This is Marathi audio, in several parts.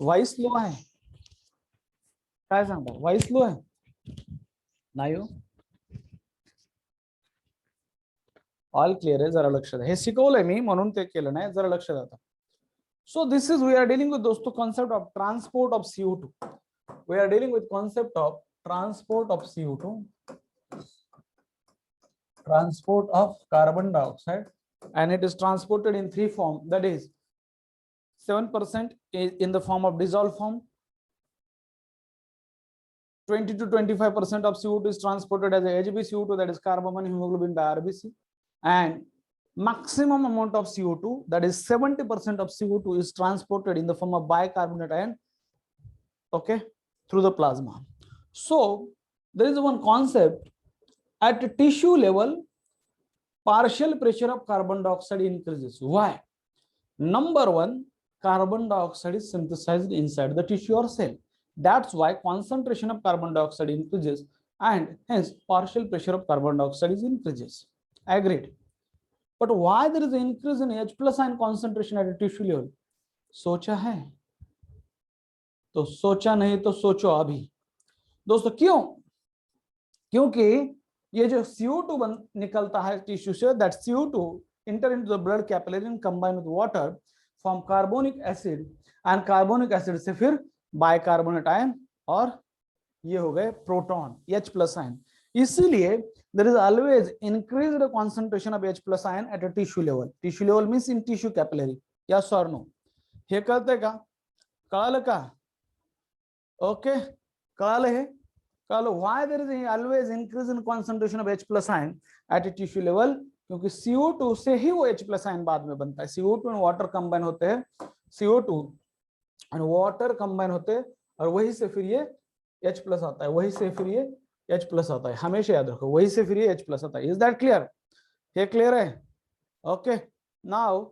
वाई स्लो आहे काय सांगता वाई स्लो आहे नाही हो ऑल क्लिअर आहे जरा लक्ष द्या हे शिकवलंय मी म्हणून ते केलं नाही जरा लक्ष द्या so this is we are dealing with दोस्तों concept of transport of CO2 we are dealing with concept of transport of CO2 transport of carbon dioxide and it is transported in three form that is 7% in the form of dissolved form 20 to 25% of CO2 is transported as a HbCO2 that is carbon hemoglobin by RBC and maximum amount of CO2 that is 70% of CO2 is transported in the form of bicarbonate ion okay through the plasma so there is one concept at tissue level partial pressure of carbon dioxide increases why number one carbon dioxide is synthesized inside the tissue or cell that's why concentration of carbon dioxide increases and hence partial pressure of carbon dioxide is increases agreed but why there is an increase in H plus ion concentration at a tissue level सोचा है तो सोचा नहीं तो सोचो अभी दोस्तों क्यों क्योंकि ये जो CO2 निकलता है tissue say that CO2 enter into the blood capillary and combine with water form carbonic acid and carbonic acid से फिर bicarbonate ion और ये हो गए प्रोटॉन H plus ion इसीलिए there is always increased concentration of H plus ion at a tissue level means in tissue capillary yes or no हे कळतंय का कळालं का ओके कळालं हे why there is always increase in concentration of H plus ion at a tissue level क्योंकि CO2 से ही वो H plus ion बाद में बनता है CO2 और वाटर कंबाइन होते हैं CO2 और वाटर कंबाइन होते हैं और वही से फिर ये H plus आता है वही से फिर ये H plus आता है हमेशा याद रखो वही से फिर ये H plus आता है इज दैट क्लियर ये क्लियर है ओके नाउ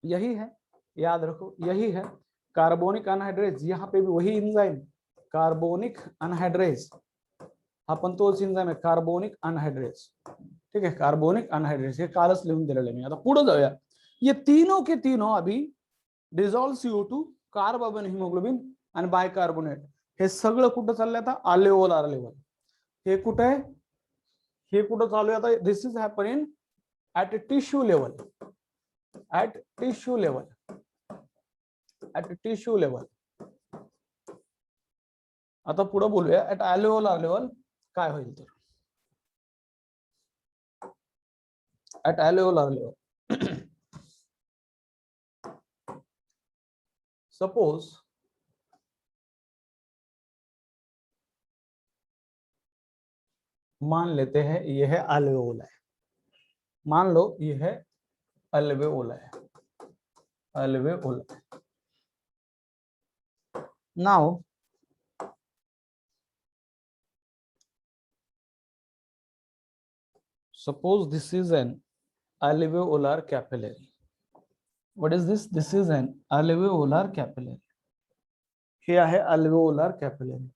यही है याद रखो यही है कार्बोनिक अनहाइड्रेज यहाँ पे भी वही एंजाइम कार्बोनिक अनहाइड्रेज आपण तोच एंजाइम आहे कार्बोनिक अनहाइड्रेज ठीक है कार्बोनिक अनहाइड्रेज हे कालच लिहून दिलेलं मी आता पुढे जाऊया ये तीनों के तीनों अभी डिसॉल्व CO2 कार्बन हिमोग्लोबिन आणि बायकार्बोनेट हे सगळं कुठं चाललंय आता अल्वेओलार लेवल हे कुठं आहे हे कुठं चालू आहे आता this is happening at tissue level at tissue level at tissue level आता पुढे बोलूया ऍट अल्वेओलार लेवल काय होईल तर ऍट अल्वेओलार लेवल सपोज मान लेते हैं यह है अल्वेओला है मान लो यह है अल्वेओला है अल्वेओला है now suppose this is an alveolar capillary what is this this is an alveolar capillary here है alveolar capillary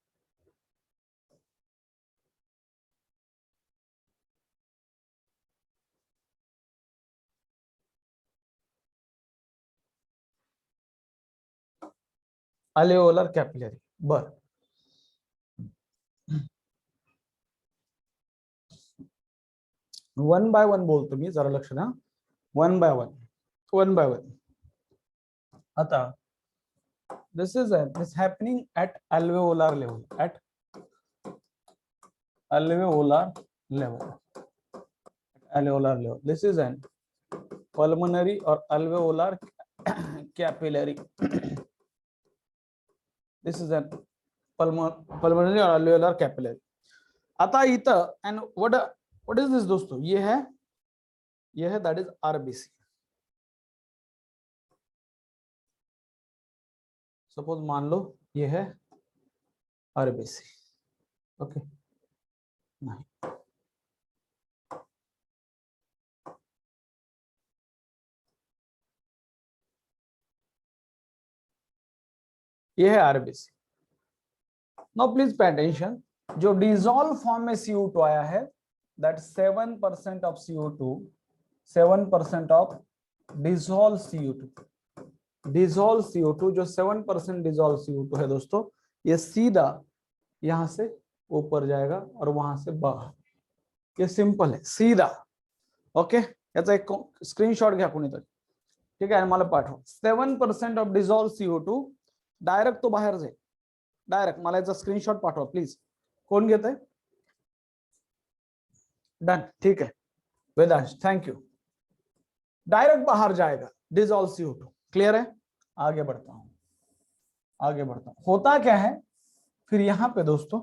alveolar capillary बर वन बाय वन बोलतो मी जरा लक्ष द्या वन बाय वन आता this is happening at alveolar level at alveolar level this is an pulmonary or alveolar capillary this is an pulmonary or alveolar capillary आता इथं and what is this दोस्तों ये है that is RBC सपोज मान लो ये है RBC ओके नहीं ये है RBC now please pay attention जो डिसॉल्व फॉर्म में CO2 आया है that 7% of CO2 7% of dissolved CO2 dissolve CO2, जो 7% डिजोल्व CO2 है दोस्तों, ये सीधा यहां से ऊपर जाएगा और वहां से बाहर. ये सिंपल है, सीधा. ओके, याचा एक स्क्रीनशॉट घ्या कोणीतरी. ठीक आहे, मला पाठवा. 7% ऑफ डिझॉल्व CO2 डायरेक्ट तो बाहेर जाईल. डायरेक्ट मला याचा स्क्रीनशॉट पाठवा प्लीज. कोण घेत आहे? डन, ठीक है वेदांश, थैंक यू. डायरेक्ट बाहर जाएगा डिजॉल्व CO2. क्लियर है? आगे बढ़ता हूं, आगे बढ़ता हूं. होता क्या है फिर यहां पे दोस्तों,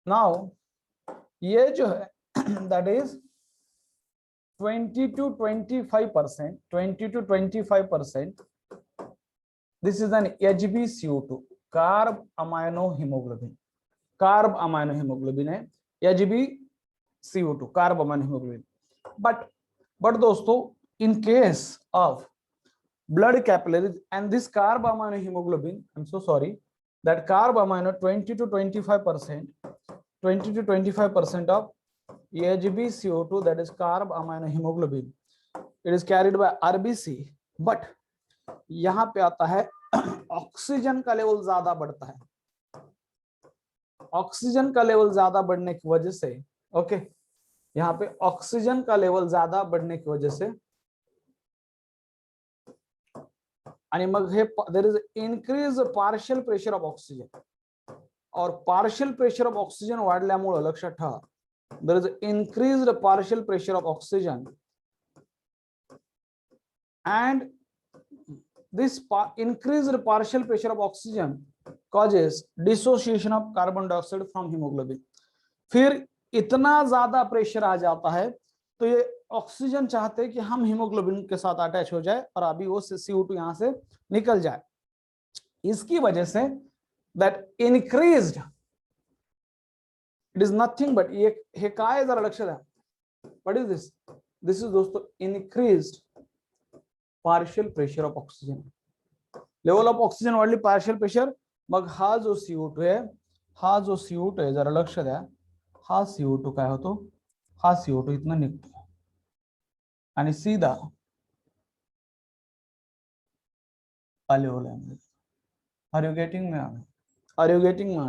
नाउ ये जो है that is 20 to 25%, 20 to 25%. This is an HbCO2, carb amino haemoglobin. Carb amino haemoglobin है HbCO2, carb amino haemoglobin. But दोस्तों, in case of blood capillaries and this carb amino hemoglobin, I'm so sorry, that carb amino 20 to 25%, 20 to 25% of HbCO2, that is carb amino hemoglobin, it is carried by RBC. but यहां पे आता है ऑक्सीजन का लेवल ज्यादा बढ़ता है. ऑक्सीजन का लेवल ज्यादा बढ़ने की वजह से, ओके, यहाँ पे ऑक्सीजन का लेवल ज्यादा बढ़ने की वजह से आणि मग हे there is increase partial pressure of oxygen. और पार्शियल प्रेशर ऑफ ऑक्सिजन वाढल्यामुळे लक्षात ठेवा, there is increased partial pressure of oxygen and this increased partial pressure of oxygen causes dissociation of carbon dioxide from hemoglobin. फिर इतना ज्यादा प्रेशर आ जाता है तो ये ऑक्सीजन चाहते हैं कि हम हीमोग्लोबिन के साथ अटैच हो जाए और अभी वो CO2 यहां से निकल जाए. इसकी वजह से that increased, it is nothing but ये काय जरा लक्ष द्या. what is this? This is दोस्तों increased partial pressure of oxygen. Level of oxygen वाढली, पार्शियल प्रेशर. मग हा जो CO2 आहे, हा जो CO2 आहे, जरा लक्ष द्या, हा CO2 काय होतो, हा CO2 इथनं निघतो आणि सीधा alveoli. Are you getting me? Are you getting me?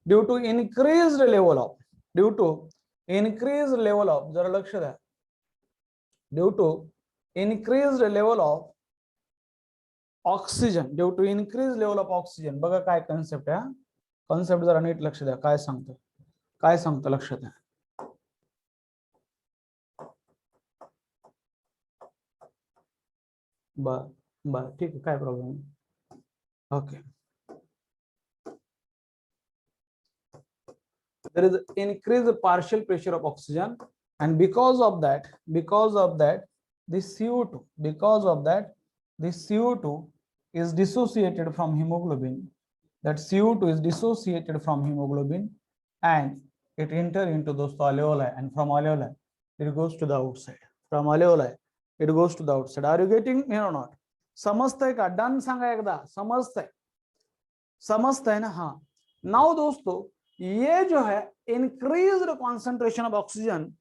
Due to increased level of, due to increased level of, जरा लक्ष द्या, due to increased level of oxygen, due to increased level of oxygen. बघा काय कॉन्सेप्ट आहे, कॉन्सेप्ट जरा नीट लक्ष द्या. काय सांगतो, काय सांगतो, लक्ष द्या. बर ठीक आहे, काय problem. Okay, there is increased partial pressure of oxygen and because of that this CO2, because of that this CO2 is dissociated from hemoglobin. That CO2 is dissociated from hemoglobin and it enter into दोस्तों alveoli, and from alveoli it goes to the outside. From alveoli it goes to the outside. Are you getting me or not? समजतंय का? डन सांगा एकदा. समजतंय ना? हाँ. नाउ दोस्तों, ये जो है increased concentration of oxygen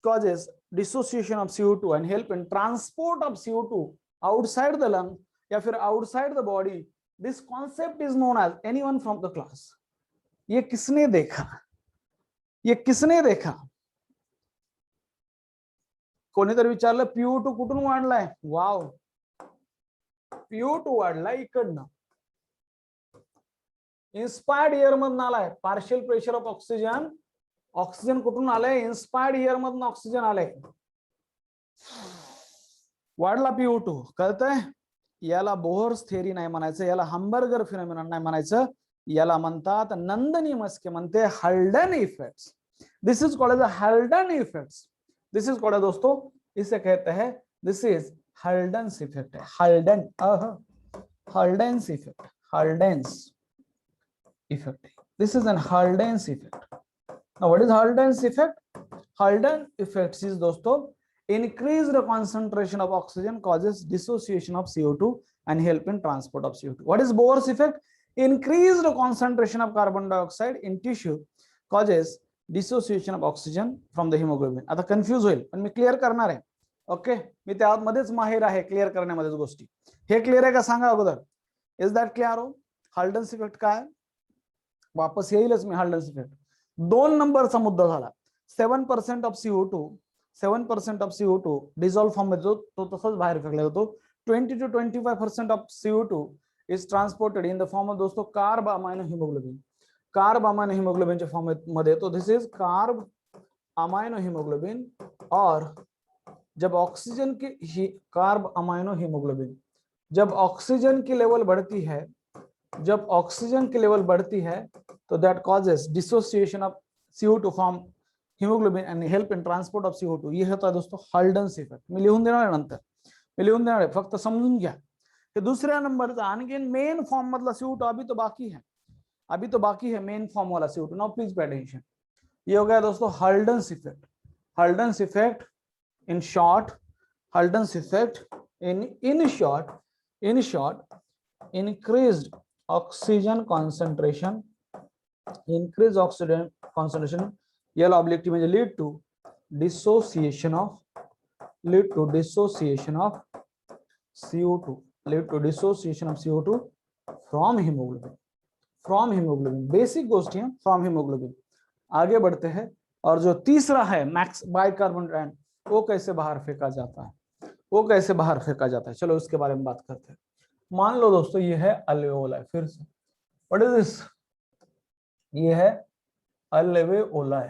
causes dissociation of CO2 and help in transport of CO2 outside the lung या फिर outside the body. This concept is known as, anyone from the class, ये किसने देखा? ये किसने देखा? कोणीतरी विचारलं PO2 कुठून वाढलाय? वाव, PO2 वाढलाय इकडनं, इन्स्पायर्ड एअर मधून आलाय. Partial pressure of oxygen, oxygen कुठून आलंय? इन्स्पायर्ड एअर मधून ऑक्सिजन आलंय, वाढला PO2. कळतंय? याला बोहर्स थेरी नाही म्हणायचं, याला हॅम्बर्गर फिनोमेनॉन नाही म्हणायचं, याला म्हणतात, नंदनी मस्के म्हणते Haldane effects. This is called as Haldane effects. This is called दोस्तों, इसे कहते हैं, this is Haldane's effect. Haldane, Haldane's effect, Haldane's effect. This is an Halden's effect. Now what is Halden's effect? Halden effects is दोस्तों increased concentration of oxygen causes dissociation of CO2 and help in transport of CO2. What is Bohr's effect? Increased concentration of carbon dioxide in tissue causes dissociation of oxygen from the haemoglobin. आता कन्फ्यूज होईल पण मी क्लिअर करणार आहे. ओके, मी त्यामध्येच माहिर आहे क्लिअर करण्यामध्येच गोष्टी. हे क्लिअर आहे का सांगा अगोदर. इज दॅट क्लिअर हो? हाल्डन्स इफेक्ट काय वापस येईलच मी. हाल्डन्स इफेक्ट 2 नंबरचा मुद्दा झाला. 7% of CO2 7% of CO2 dissolve form मध्ये तो तसंच बाहेर फेकला जातो. 20 to 25% of CO2 is transported in the form of दोस्तों कार्ब अमाइनो हिमोग्लोबिन. कार्ब अमाइनो हिमोग्लोबिनच्या फॉर्म मध्ये. तो दिस इज कार्ब अमाइनो हिमोग्लोबिन. और जब ऑक्सीजन की कार्ब अमाइनो हिमोग्लोबिन जब ऑक्सीजन की लेवल बढ़ती है, जब ऑक्सीजन की लेवल बढ़ती है तो that causes dissociation of CO2 from haemoglobin end help in transport of CO2. ये होता है दोस्तों हाल्डन्स इफेक्ट. मी लिहून देणार नंतर, मी लिहून देणार आहे, फक्त समजून घ्या. हे दुसऱ्या नंबरचा आणखी मेन फॉर्म मधला CO2 अभी तो बाकी है, अभी तो बाकी है मेन फॉर्म वाला CO2. Now please pay attention. ये हो गया दोस्तों Haldane's effect. Haldane's effect in short, Halden's effect in short, increased oxygen concentration, increased oxygen concentration L/T म्हणजे lead to dissociation of CO2, lead to dissociation of CO2 from hemoglobin. Basic गोष्टी है फ्रॉम हीमोग्लोबिन. आगे बढ़ते हैं. और जो तीसरा है मैक्स बाइकार्बोनेट आयन, वो कैसे बाहर फेंका जाता है, वो कैसे बाहर फेंका जाता है, चलो उसके बारे में बात करते हैं. मान लो दोस्तों ये है अल्वेओलाई. फिर से व्हाट इज दिस? ये है अल्वेओलाई.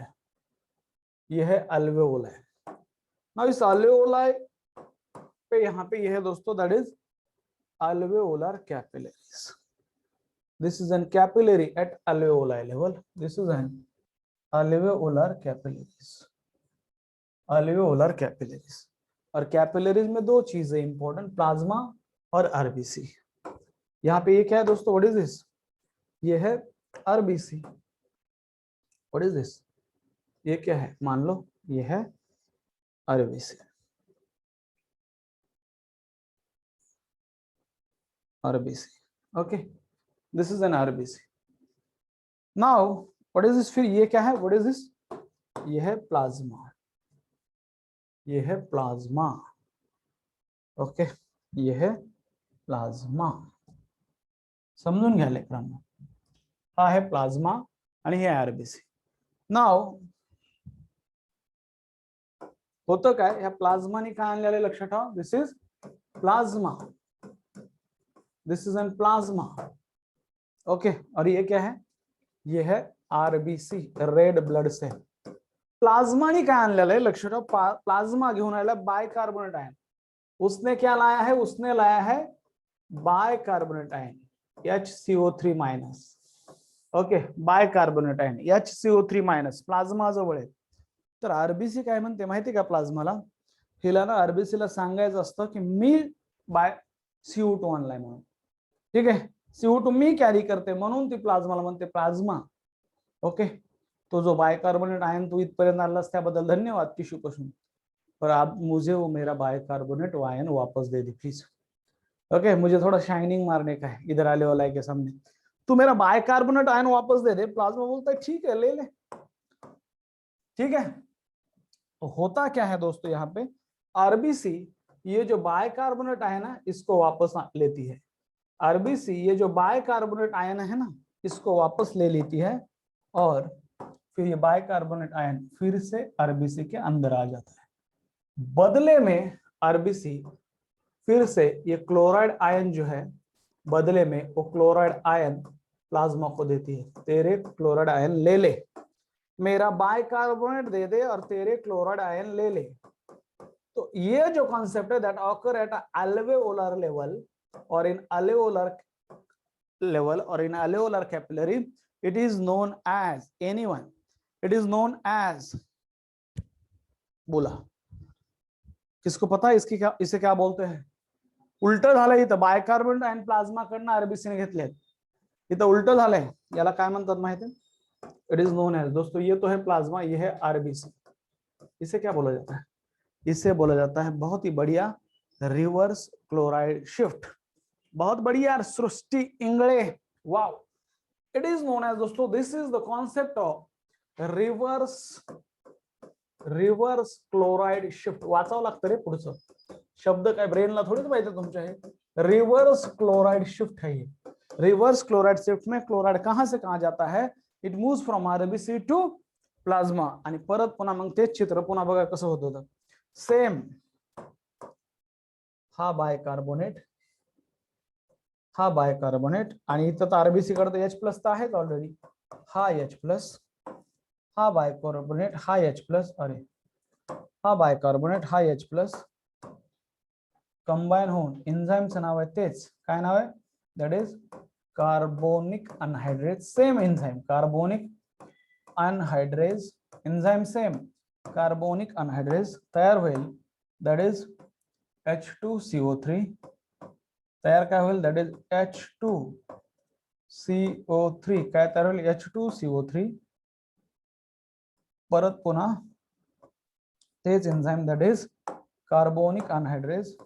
ये है अल्वेओलाई. नाउ इस अल्वेओलाई पे यहाँ पे ये है दोस्तों that is alveolar capillaries. This is an capillary at alveoli level. This is an alveolar capillaries. alveolar capillaries. और कैपिलरीज में 2 चीजें इंपॉर्टेंट, प्लाज्मा और आरबीसी. यहाँ पे ये क्या है दोस्तों? व्हाट इज दिस? ये है आरबीसी. व्हाट इज दिस? ये क्या है? मान लो ये है RBC. RBC. Okay, this is an RBC. Now, what is this? फिर ये क्या है? What is this? ये है प्लाज्मा. ये है प्लाज्मा. ओके, ये है प्लाज्मा. समजून घ्या लेकरांनो. हा है प्लाज्मा आणि हे RBC. नाव होतं काय? ह्या प्लाझ्माने काय आणलेलं लक्षात ठेवा. This is plasma. This is an plasma. Okay, और ये क्या है? ये है आरबीसी, रेड ब्लड सेल. प्लाज्माने काय आणलेलं आहे लक्षात ठेवा. प्लाज्मा घेऊन आलेला बायकार्बोनेट आयन. उसने क्या लाया है? उसने लाया है bicarbonate ion HCO3 minus. Okay, bicarbonate ion HCO3 minus plasma जवळ आहे. तर आरबीसी काय म्हणते माहिती का प्लाझ्माला? हिला ना आरबीसीला सांगायचं असतं की मी बाय CO2 आणलाय म्हणून. ठीक आहे, CO2 मी कॅरी करते म्हणून ती प्लाझ्माला म्हणते प्लाझ्मा. ओके, तो जो बायकार्बोनेट आयन तू इथपर्यंत आणलास त्याबद्दल धन्यवाद किशू कुसुम. पर अब मुझे वो मेरा बायकार्बोनेट आयन वापस दे दे प्लीज. ओके, मुझे थोड़ा शाइनिंग मारने का है इधर आले वाला के सामने. तू मेरा बायकार्बोनेट आयन वापस दे दे. प्लाज्मा बोलता है ठीक है ले ले. ठीक है, तो होता क्या है दोस्तों यहाँ पे? आरबीसी ये जो बायकार्बोनेट आयन है इसको वापस लेती है. आरबीसी ये जो बायकार्बोनेट आयन है ना इसको वापस ले लेती है और फिर ये बायकार्बोनेट आयन फिर से आरबीसी के अंदर आ जाता है. बदले में आरबीसी फिर से ये क्लोराइड आयन जो है बदले में वो क्लोराइड आयन प्लाज्मा को देती है. तेरे क्लोराइड आयन ले ले, मेरा बायकार्बोनेट दे दे और तेरे क्लोराइड आयन ले ले. तो ये जो कॉन्सेप्ट है that occur at alveolar level or in alveolar level or in alveolar capillary, it is known as anyone. It is known as, बोला किसको पता है इसकी क्या, इसे क्या बोलते हैं? उलट झालंय इथं. बायकार्बोनेट आयन प्लाझ्मा कडनं आरबीसी ने घेतले. इथं उलट झालंय. याला काय म्हणतात माहिती? इट इज नोन एज दोस्तों, ये तो है प्लाज्मा, ये है आरबीसी. इसे क्या बोला जाता है? इसे बोला जाता है बहुत ही बढ़िया रिवर्स क्लोराइड शिफ्ट. बहुत बढ़िया Srishti Ingale. Wow, it is known as दोस्तों, this is the concept of reverse chloride shift वाचावं लागतं रे पुढचं शब्द काय ब्रेनला थोडीच माहिती तुमच्या हे रिवर्स क्लोराइड शिफ्ट है ये रिवर्स क्लोराइड शिफ्ट में क्लोराइड कहां से कहां जाता है it moves from RBC to plasma आणि परत पुन्हा मग तेच चित्र पुन्हा बघा कसं होत होतं सेम हा बायकार्बोनेट आणि इथं तर आरबीसी कडे एच प्लस तर आहेच ऑलरेडी हा एच प्लस हा बायकार्बोनेट हा एच प्लस अरे हा बायकार्बोनेट हा एच प्लस कंबाईन होऊन एन्झाईमचं नाव आहे तेच काय नाव आहे that is carbonic anhydrase same enzyme carbonic anhydrase enzyme same carbonic anhydrase तयार होईल दॅट इज H2CO3 तयार काय होईल दॅट इज H2CO3 काय तयार होईल H2CO3 परत पुन्हा तेच एन्झाईम दॅट इज कार्बोनिक अनहायड्रेज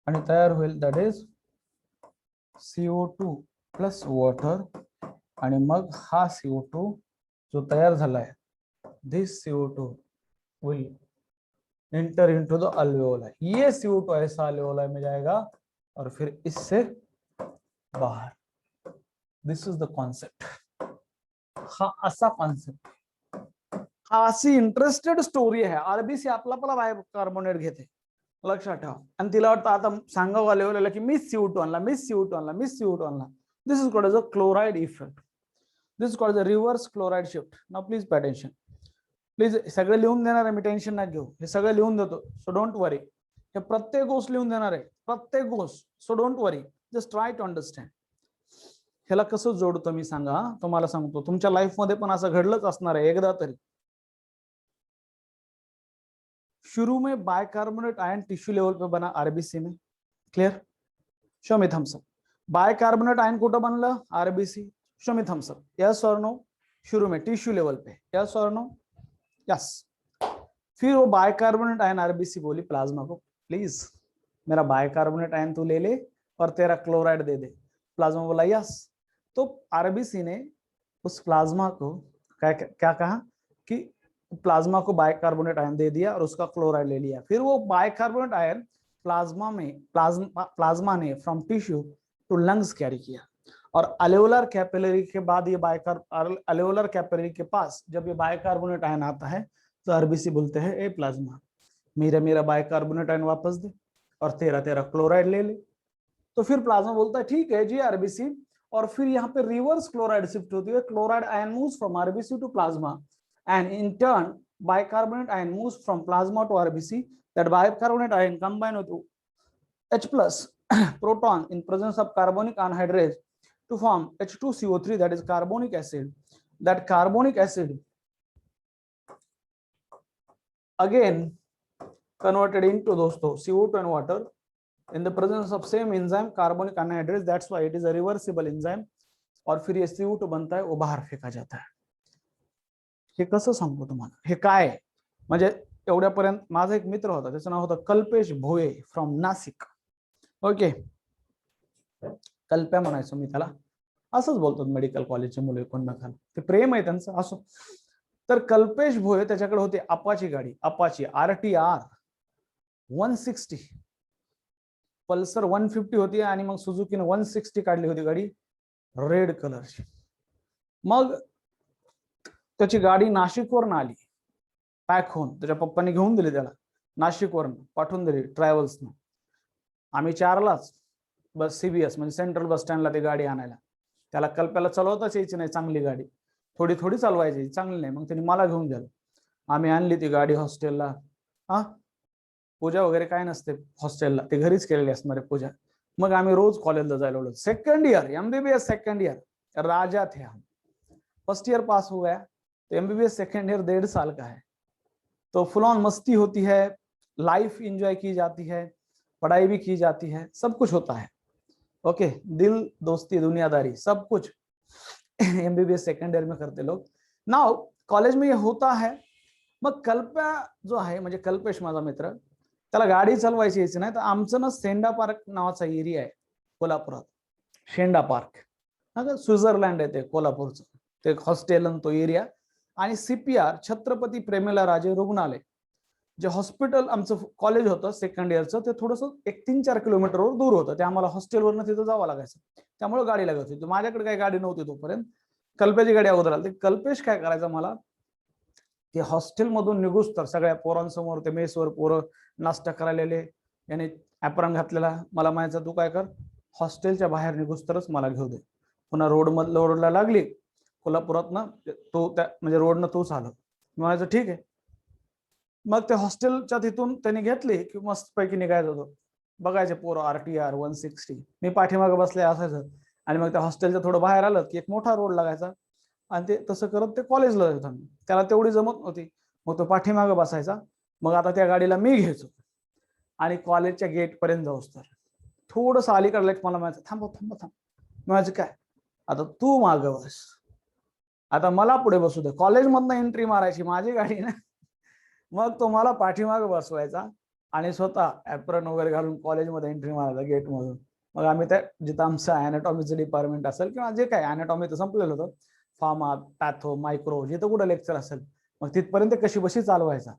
आणि तयार होईल that is CO2 plus water आणि मग हा CO2 जो तयार झालाय this CO2 will enter into the alveoli ये CO2 ऐसा अल्वेओलाई में जाएगा और फिर इससे बाहर दिस इज द कॉन्सेप्ट हा असा कॉन्सेप्ट हा अशी इंटरेस्टेड स्टोरी आहे आरबीसी आपला बायकार्बोनेट घेते लक्षात ठेवा आणि तिला वाटतं आता सांगावं लेवलला की मिस CO2 आणला this is called as a chloride effect this is called as a reverse chloride shift now please pay attention please सगळे लिहून देणार आहे मी टेन्शन नाही घेऊ हे सगळं लिहून देतो सो डोंट वरी हे प्रत्येक गोष्ट लिहून देणार आहे प्रत्येक गोष्ट so don't worry just try to understand ह्याला कसं जोडतो मी सांगा तुम्हाला सांगतो तुमच्या लाईफ मध्ये पण असं घडलंच असणार आहे एकदा तरी शुरू में बायकार्बोनेट आयन टिश्यू लेवल पे बना आरबीसी में clear show me thumbs up bicarbonate ion कुठं बनलं RBC show me thumbs up yes और नो शुरू में टिश्यू लेवल पे यस और नो यस फिर वो बायकार्बोनेट आयन आरबीसी बोली प्लाज्मा को प्लीज मेरा बायकार्बोनेट आयन तू ले ले और तेरा क्लोराइड दे दे प्लाज्मा बोला यस तो आरबीसी ने उस प्लाज्मा को क्या कहा कि प्लाज्मा को बायकार्बोनेट आयन दे दिया और उसका क्लोराइड ले लिया फिर वो बायकार्बोनेट आयन प्लाज्मा ने फ्रॉम टिश्यू टू लंग्स कैरी किया और अल्वेओलर कैपिलरी के बाद ये अल्वेओलर कैपिलरी के पास जब ये बायकार्बोनेट आयन आता है तो आरबीसी बोलते हैं ए प्लाज्मा मेरा बायकार्बोनेट आयन वापस दे और तेरा क्लोराइड ले ले तो फिर प्लाज्मा बोलता है ठीक है जी आरबीसी और फिर यहाँ पे रिवर्स क्लोराइड शिफ्ट होती है chloride ion moves from RBC to plasma and in turn bicarbonate ion moves from plasma to RBC that bicarbonate ion combine with H plus proton in presence of carbonic anhydrase to form H2CO3 that is carbonic acid that carbonic acid again converted into दोस्तों CO2 and water in the presence of same enzyme carbonic anhydrase that's why it is a reversible enzyme और फिर ये CO2 बनता है वो बाहर फेंका जाता है हे कसं सांगू तुम्हाला हे काय म्हणजे एवढ्यापर्यंत माझा एक मित्र होता त्याचं नाव होतं कल्पेश भोये फ्रॉम नाशिक ओके कल्प्या म्हणायचो मी त्याला असंच बोलतात मेडिकल कॉलेजचे मुले कोण ना खाल ते प्रेम आहे त्यांचं असो तर कल्पेश भोये त्याच्याकडे होती अपाची गाडी अपाची RTR 160 पल्सर 150 होती आणि मग सुझुकीने 160 काढली होती गाडी रेड कलरची मग त्याची गाडी नाशिकवरून आली पॅक होऊन त्याच्या पप्पांनी घेऊन दिली त्याला नाशिकवरून पाठवून दिली ट्रॅव्हल्सनं आम्ही 4लाच बस CBS म्हणजे सेंट्रल बस स्टँडला ती गाडी आणायला त्याला कल्प्याला चालवताच यायची नाही चांगली गाडी थोडी चालवायची चांगली नाही मग त्यांनी मला घेऊन गेलं आम्ही आणली ती गाडी हॉस्टेलला हा पूजा वगैरे काय नसते हॉस्टेलला ते घरीच केलेली असणार आहे पूजा मग आम्ही रोज कॉलेजला जायला लागलो second year MBBS second year राजा थे हम फर्स्ट ईयर पास हो गया तो MBBS सेकेंड ईयर 1.5 साल का है तो फुल ऑन मस्ती होती है लाइफ एंजॉय की जाती है पढ़ाई भी की जाती है सब कुछ होता है ओके दिल दोस्ती दुनियादारी सब कुछ MBBS सेकेंड ईयर में करते लोग नाउ कॉलेज में ये होता है मग कल्प्या जो आहे म्हणजे कल्पेश माझा मित्र त्याला गाडी चालवायची यायची नाही. तर आमचं ना सेंडा पार्क नावाचा एरिया आहे कोल्हापुरात, शेंडा पार्क. स्वित्झर्लंड आहे ते कोल्हापूरचं ते हॉस्टेल आणि तो एरिया. आणि CPR छत्रपती प्रेमला राजे रुग्णालय जे हॉस्पिटल आमचं कॉलेज होतं सेकंड इयरचं, ते थोडंसं 1-3-4 किलोमीटरवर दूर होतं. ते आम्हाला हॉस्टेलवरनं तिथं जावं लागायचं. त्यामुळे गाडी लागत होती. माझ्याकडे काही गाडी नव्हती तोपर्यंत. कल्पेची गाडी अगोदर आली. कल्पेश काय करायचं, मला ते हॉस्टेलमधून निघूस तर सगळ्या पोरांसमोर ते मेसवर पोरं नाश्ता करायलेले, याने ॲप्रॉन घातलेला, मला म्हणायचं तू काय कर, हॉस्टेलच्या बाहेर निघूस तरच मला घेऊ दे. पुन्हा रोडला लागली कोल्हापुरात ना, तो त्या म्हणजे रोडनं तोच आलो. म्हणायचं ठीक आहे. मग ते हॉस्टेलच्या तिथून त्यांनी घेतली की मस्त पैकी निघायचं होतं. बघायचे पोरं RTR 160, मी पाठीमागे बसले असायचं. आणि मग त्या हॉस्टेलच्या थोडं बाहेर आलं की एक मोठा रोड लागायचा आणि ते तसं करत ते कॉलेजला जायचो आम्ही. त्याला तेवढी जमत नव्हती, मग तो पाठीमागे बसायचा. मग आता त्या गाडीला मी घ्यायचो आणि कॉलेजच्या गेट पर्यंत जाऊस तर थोडस अलीकडलं मला म्हणायचं थांब थांब थांब. म्हणायचं काय, आता तू मागं बस, आता मला पुढे बसू दे. कॉलेजमधनं एंट्री मारायची माझी गाडी ना. मग तो मला पाठीमागे बसवायचा आणि स्वतः ॲप्रॉन वगैरे घालून कॉलेजमध्ये एंट्री मारायचा गेट मधून. मग आम्ही त्या जिथं आमचं अॅनाटॉमीचं डिपार्टमेंट असेल किंवा जे काय अॅनाटॉमी तर संपलेलं होतं, फार्मा, पॅथो, मायक्रो, जिथं कुठं लेक्चर असेल मग तिथपर्यंत कशी बशी चालवायचा.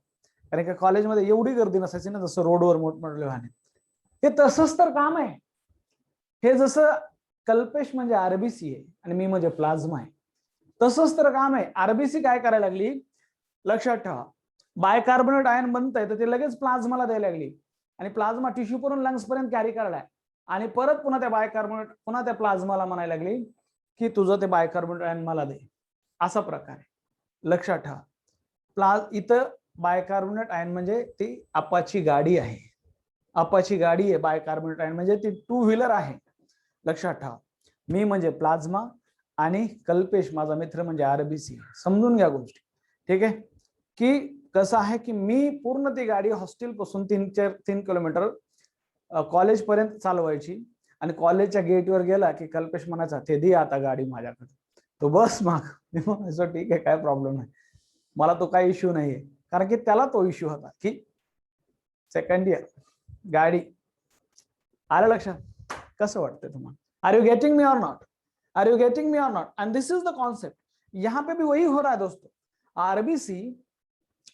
कारण की कॉलेजमध्ये एवढी गर्दी नसायची ना जसं रोडवर मोठमोठे वाहने. हे तसंच तर काम आहे. हे जसं कल्पेश म्हणजे RBC आहे आणि मी म्हणजे प्लाझ्मा आहे, तसंच तर काम आहे. RBC काय करायला लागली, लक्षात ठेवा, बायकार्बोनेट आयन बनतंय तर ते लगेच प्लाझ्माला द्यायला लागली आणि प्लाझ्मा टिश्यू करून लंग्स पर्यंत कॅरी करायला आणि परत पुन्हा त्या बायकार्बोनेट पुन्हा त्या प्लाझ्माला म्हणायला लागली की तुझं ते बायकार्बोनेट आयन मला दे. असा प्रकार आहे, लक्षात ठेवा. इथं बायकार्बोनेट आयन म्हणजे ती अपाची गाडी आहे. अपाची गाडी आहे बायकार्बोनेट आयन म्हणजे ती 2 व्हीलर आहे. लक्षात ठेवा, मी म्हणजे प्लाझ्मा आणि कल्पेश माझा मित्र म्हणजे RBC. समजून घ्या गोष्टी, ठीक आहे. की कसं आहे की मी पूर्ण ती गाडी हॉस्टेल पासून 3 किलोमीटर कॉलेज पर्यंत चालवायची आणि कॉलेजच्या गेटवर गेला की कल्पेश म्हणायचा ते दे आता गाडी माझ्याकडे, तो बस माग. मी म्हणायचो ठीक आहे, काय प्रॉब्लेम नाही, मला तो काही इश्यू नाहीये. कारण की त्याला तो इश्यू होता की सेकंड इयर गाडी. आलं लक्षात? कसं वाटतंय तुम्हाला? R you getting me or not? Are you getting me or not? And this is the concept. यहाँ पे भी वही हो रहा है दोस्तों. RBC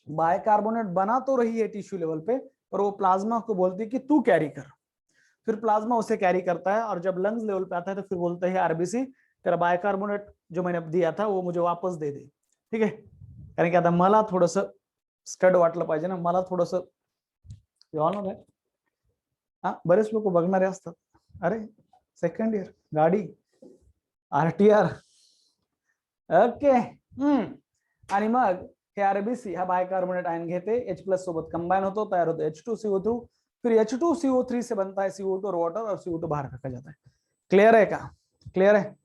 बायकार्बोनेट बना तो रही है टिश्यू लेवल पे, पर वो प्लाज्मा को बोलती है कि तू कैरी कर. फिर प्लाज्मा उसे कैरी करता है और जब लंग्स लेवल पे आता है तो फिर बोलता है RBC तेरा बायकार्बोनेट जो मैंने दिया था वो मुझे वापस दे दे. ठीक आहे. कारण की आता मला थोडस स्टड वाटलं पाहिजे ना, मला थोडस बरेच लोक बघणारे असतात, अरे सेकंड इयर गाडी RTR ओके. आणि मग हे RBC हा बायकार्बोनेट आयन घेते, H+ सोबत कंबाइन होतो, तैयार होतो H2CO2, फिर H2CO3 से बनता है CO2 और वाटर, और CO2 बाहर फेंका जाता है. क्लियर है क्या? क्लियर है?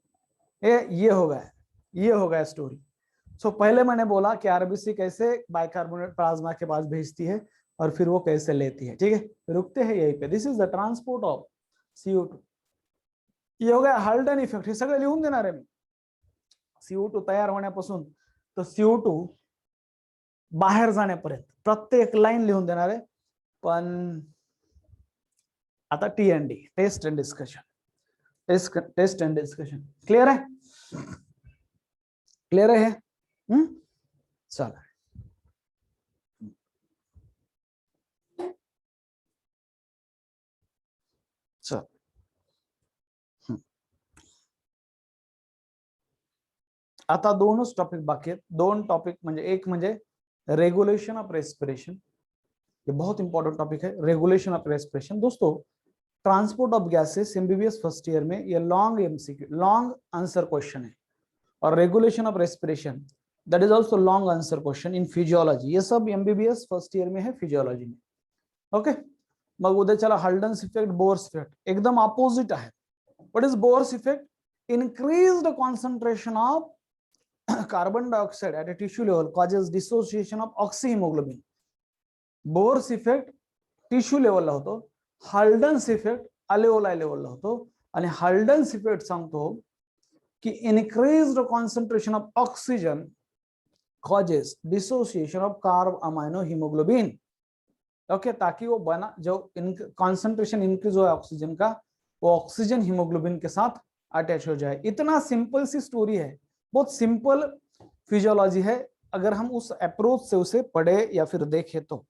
ये हो गया स्टोरी. सो पहले मैंने बोला कि RBC कैसे बाइकार्बोनेट प्लाज्मा के पास भेजती है और फिर वो कैसे लेती है. ठीक है, रुकते हैं यहीं पे. This is the transport of CO2. ये हो गया हाल्टन इफेक्ट. हे सगळं लिहून देणार आहे मी. CO2 तयार होण्यापासून तर CO2 बाहेर जाण्यापर्यंत प्रत्येक लाईन लिहून देणार आहे. पण आता TND, test and discussion. Test and discussion clear आहे? क्लियर आहे? चला. चल आता दोनच टॉपिक बाकी आहेत. दोन टॉपिक म्हणजे एक म्हणजे रेगुलेशन ऑफ रेस्पिरेशन. ये बहुत इंपॉर्टेंट टॉपिक है, रेगुलेशन ऑफ रेस्पिरेशन. दोस्तों transport of gases MBBS first year में ये long MCQ long answer question है, और regulation of respiration that is also long answer question in physiology. ये सब MBBS फर्स्ट ईयर में है फिजियोलॉजी में. ओके. मग उद्या चला हाल्डन्स इफेक्ट, बोर्स इफेक्ट एकदम अपोजिट आहे. What is Bohr's effect? increased concentration of carbon dioxide at a tissue level causes dissociation of oxyhemoglobin. Bohr's effect tissue लेवलला होतो, हाल्डन्स इफेक्ट अल्वेओलाई लेवलला होतो. आणि हाल्डन्स इफेक्ट सांगतो की increased concentration of oxygen causes dissociation of carb amino hemoglobin. Okay, ताकि वो बना जो कॉन्सेंट्रेशन इंक्रीज हो ऑक्सीजन का, वो ऑक्सीजन हीमोग्लोबिन के साथ अटैच हो जाए। इतना सिंपल सी स्टोरी है, बहुत सिंपल फिजियोलॉजी है, अगर हम उस अप्रोच से उसे पढ़े या फिर देखें तो।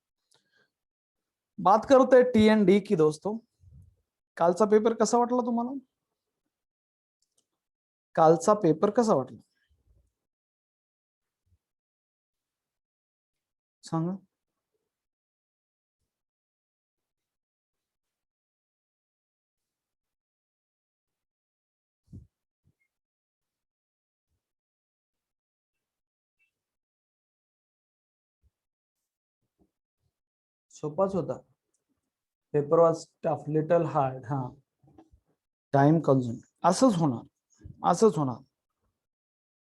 बात करते हैं TND की दोस्तों। कालचा पेपर कसा वाटला तुम्हाला? कालचा पेपर कसा वाटला सांगा? सोपाच होता, paper was tough, little hard, हा, टाइम कन्झ्युम, असंच होणार, असंच होणार।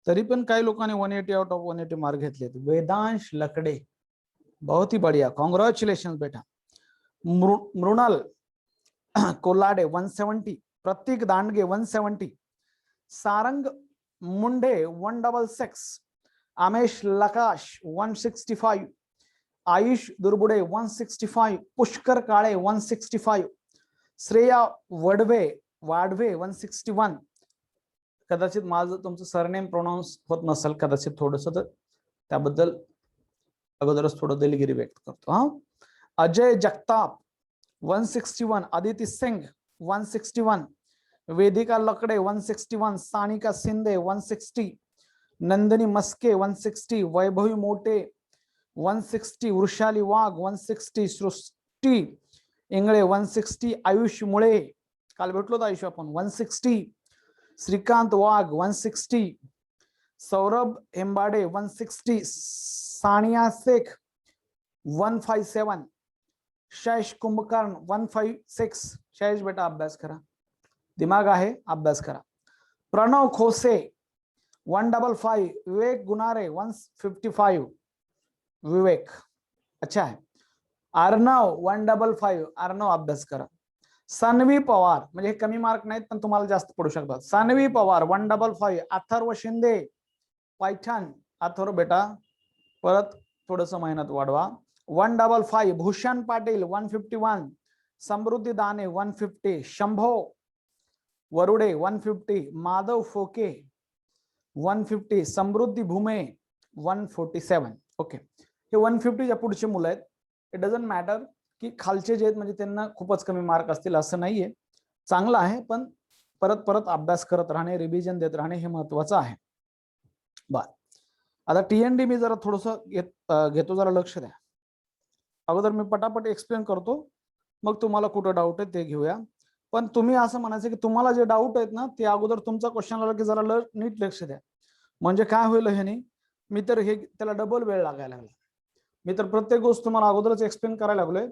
तरी पण काही लोकांनी 180 आउट ऑफ 180 मार्क घेतले। वेदांश लकडे, बहुत ही बढ़िया, कॉन्ग्रॅच्युलेशन बेटा। मृणाल कोलाडे 170, प्रतीक दांडगे 170, सारंग मुंडे 166, आमेश लकाश 165, आयुष दुर्बुडे 165, पुष्कर काळे 165, श्रेया वाडवे 161। कदाचित माझं तुमचं सरनेम प्रोनाउन्स होत नसेल कदाचित थोडस, तर त्याबद्दल अगोदरच थोडं दिलगिरी व्यक्त करतो। हा, अजय जगताप 161, अदिति सिंह 161, वेदिका लकडे 161, सानिका शिंदे 160, नंदिनी मस्के 160, वैभवी मोटे 160, वृषाली वाघ 160, सृष्टी इंगळे 160, आयुष मुळे, काल भेटलो तर आयुष आपण 160, श्रीकांत वाघ 160, सौरभ हेंबाडे 160, सानिया शेख 157, शैश कुंभकर्ण 156। शैश बेटा अभ्यास करा, दिमाग आहे, अभ्यास करा। प्रणव खोसे 155, विवेक गुनारे 155, विवेक अच्छा है। अर्णव 155, अर्णव अभ्यास करा। सानवी पवार, म्हणजे कमी मार्क नाहीत पण तुम्हाला जास्त पडू शकतात। सानवी पवार 155, अथर्व शिंदे पैठण, अथर्व बेटा परत थोडस मेहनत वाढवा, 155, भूषण पाटील 151, समृद्धी दाने 150, शंभो वरुडे 150, माधव फोके 150, समृद्धी भूमे 147। ओके, हे 150च्या पुढचे मुलं आहेत। इट डझंट मॅटर की खालचे जे आहेत म्हणजे त्यांना खूपच कमी मार्क असतील असं नाहीये, चांगलं आहे, पण परत परत अभ्यास करत राहणे, रिव्हिजन देत राहणे हे महत्वाचं आहे। बर, आता TND मी जरा थोडस घेतो, जरा लक्ष द्या। अगोदर मी पटापट एक्सप्लेन करतो, मग तुम्हाला कुठं डाऊट आहे ते घेऊया। पण तुम्ही असं म्हणायचं की तुम्हाला जे डाऊट आहेत ना ते अगोदर तुमचा क्वेश्चन आला की जरा नीट लक्ष द्या, म्हणजे काय होईल ह्यानी, मी तर हे त्याला डबल वेळ लागायला लागला। मी तर प्रत्येक गोष्ट तुम्हाला अगोदरच एक्सप्लेन करायला लागलोय,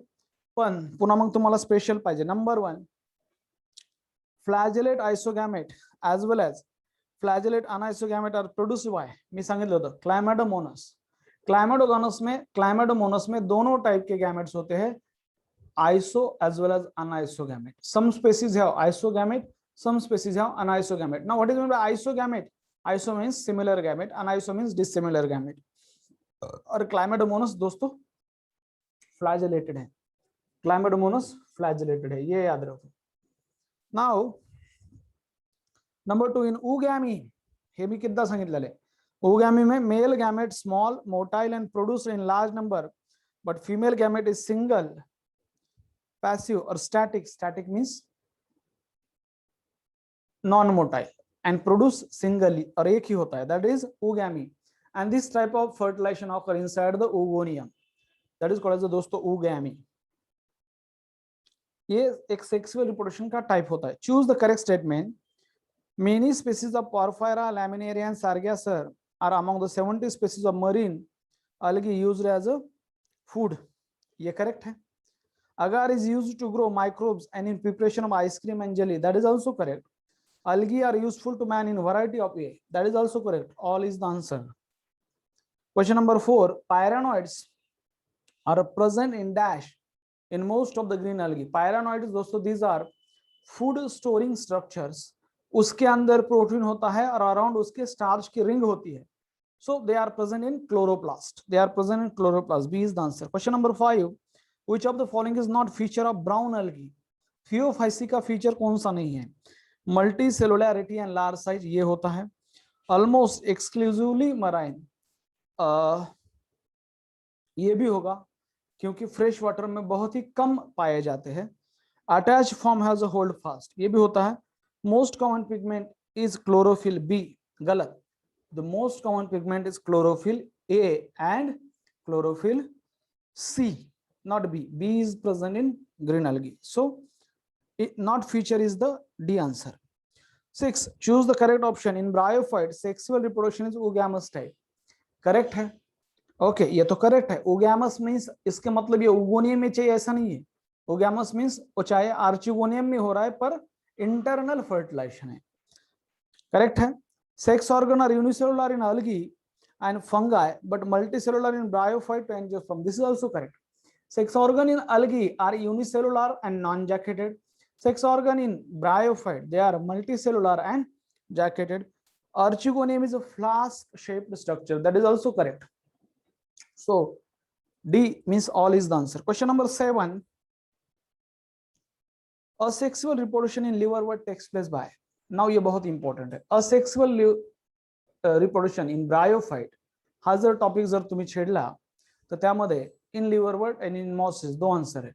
पण पुन्हा मग तुम्हाला स्पेशल पाहिजे। Number 1, flagellate isogamete as well as flagellate anisogamete are produced by, मी सांगितलं होतं क्लाइमेडोमोनस। क्लाइमेडोमोनस में दोनों टाइप के गैमेट्स होते हैं, iso as well as anisogamete. Some species have isogamete, some species have anisogamy। Now what is meant by isogamy? Iso means similar gamete, aniso means dissimilar gamete। और क्लाइमेडोमोनस दोस्तों फ्लैजेलेटेड है, क्लाइमेडोमोनस फ्लैजेलेटेड है, ये याद रखो। नाउ नंबर 2, इन oogamie, हे भी कितना सांगितलेलं आहे, oogamie में male gamete small motile and produced in large number, but female gamete is single passive और static. Static means non motile and produce singly, और एक ही होता है, that is oogamie। And this type of fertilization occur inside the oogonium, that is called दोस्तों oogamie। ये एक सेक्सुअल रिप्रोडक्शन का टाइप होता है। Choose the correct statement. Many species of Porphyra, Laminaria and Sargassar are among the 70 species of marine algae used as a food। ये correct है। Agar is used to grow microbes and in preparation of ice cream and jelly, that is also correct। Algae are useful to man in variety of way, that is also correct। All is the answer। Question number 4, pyranoids are present in dash in most of the green algae। Pyranoids दोस्तों these are food storing structures, उसके अंदर प्रोटीन होता है और अराउंड उसके स्टार्च की रिंग होती है। So they are present in chloroplast, they are present in chloroplast, B is the answer. Question number 5, Which of the following is not feature of brown algae? Phaeophysi का फीचर कौन सा नहीं है? मल्टी सेलुलैरिटी एंड लार्ज साइज ये होता है. ऑलमोस्ट एक्सक्लूसिवली मराइन ये भी होगा क्योंकि फ्रेश वाटर में बहुत ही कम पाए जाते हैं. Attach form has a holdfast ये भी होता है. Most common pigment is chlorophyll b गलत. The most common pigment is chlorophyll a and chlorophyll c not B. B is present in green algae. So not feature is the D answer. 6. Choose the correct option. In bryophyte, sexual reproduction is oogamous type. Correct है? Okay, ये तो correct है. Oogamous means इसके मतलब ये oogonia में चाहिए ऐसा नहीं है. Oogamous means वो चाहे archegonium में हो रहा है पर internal fertilization है. Correct है? Sex organ are unicellular in algae and fungi but multicellular in bryophyte and angiosperm. This is also correct. Sex organ in algae are unicellular and non-jacketed. Sex organ in bryophyte, they are multicellular and jacketed. Archegonium is a flask-shaped structure. That is also correct. So D means all is the answer. Question number 7. Asexual reproduction in liverwort takes place by. Now ये बहुत important है. Asexual reproduction in bryophyte हा जर टॉपिक जर तुम्ही छेडला तर त्यामध्ये इन लिव्हरवर्ट आणि इन मॉसेस दो आन्सर आहे.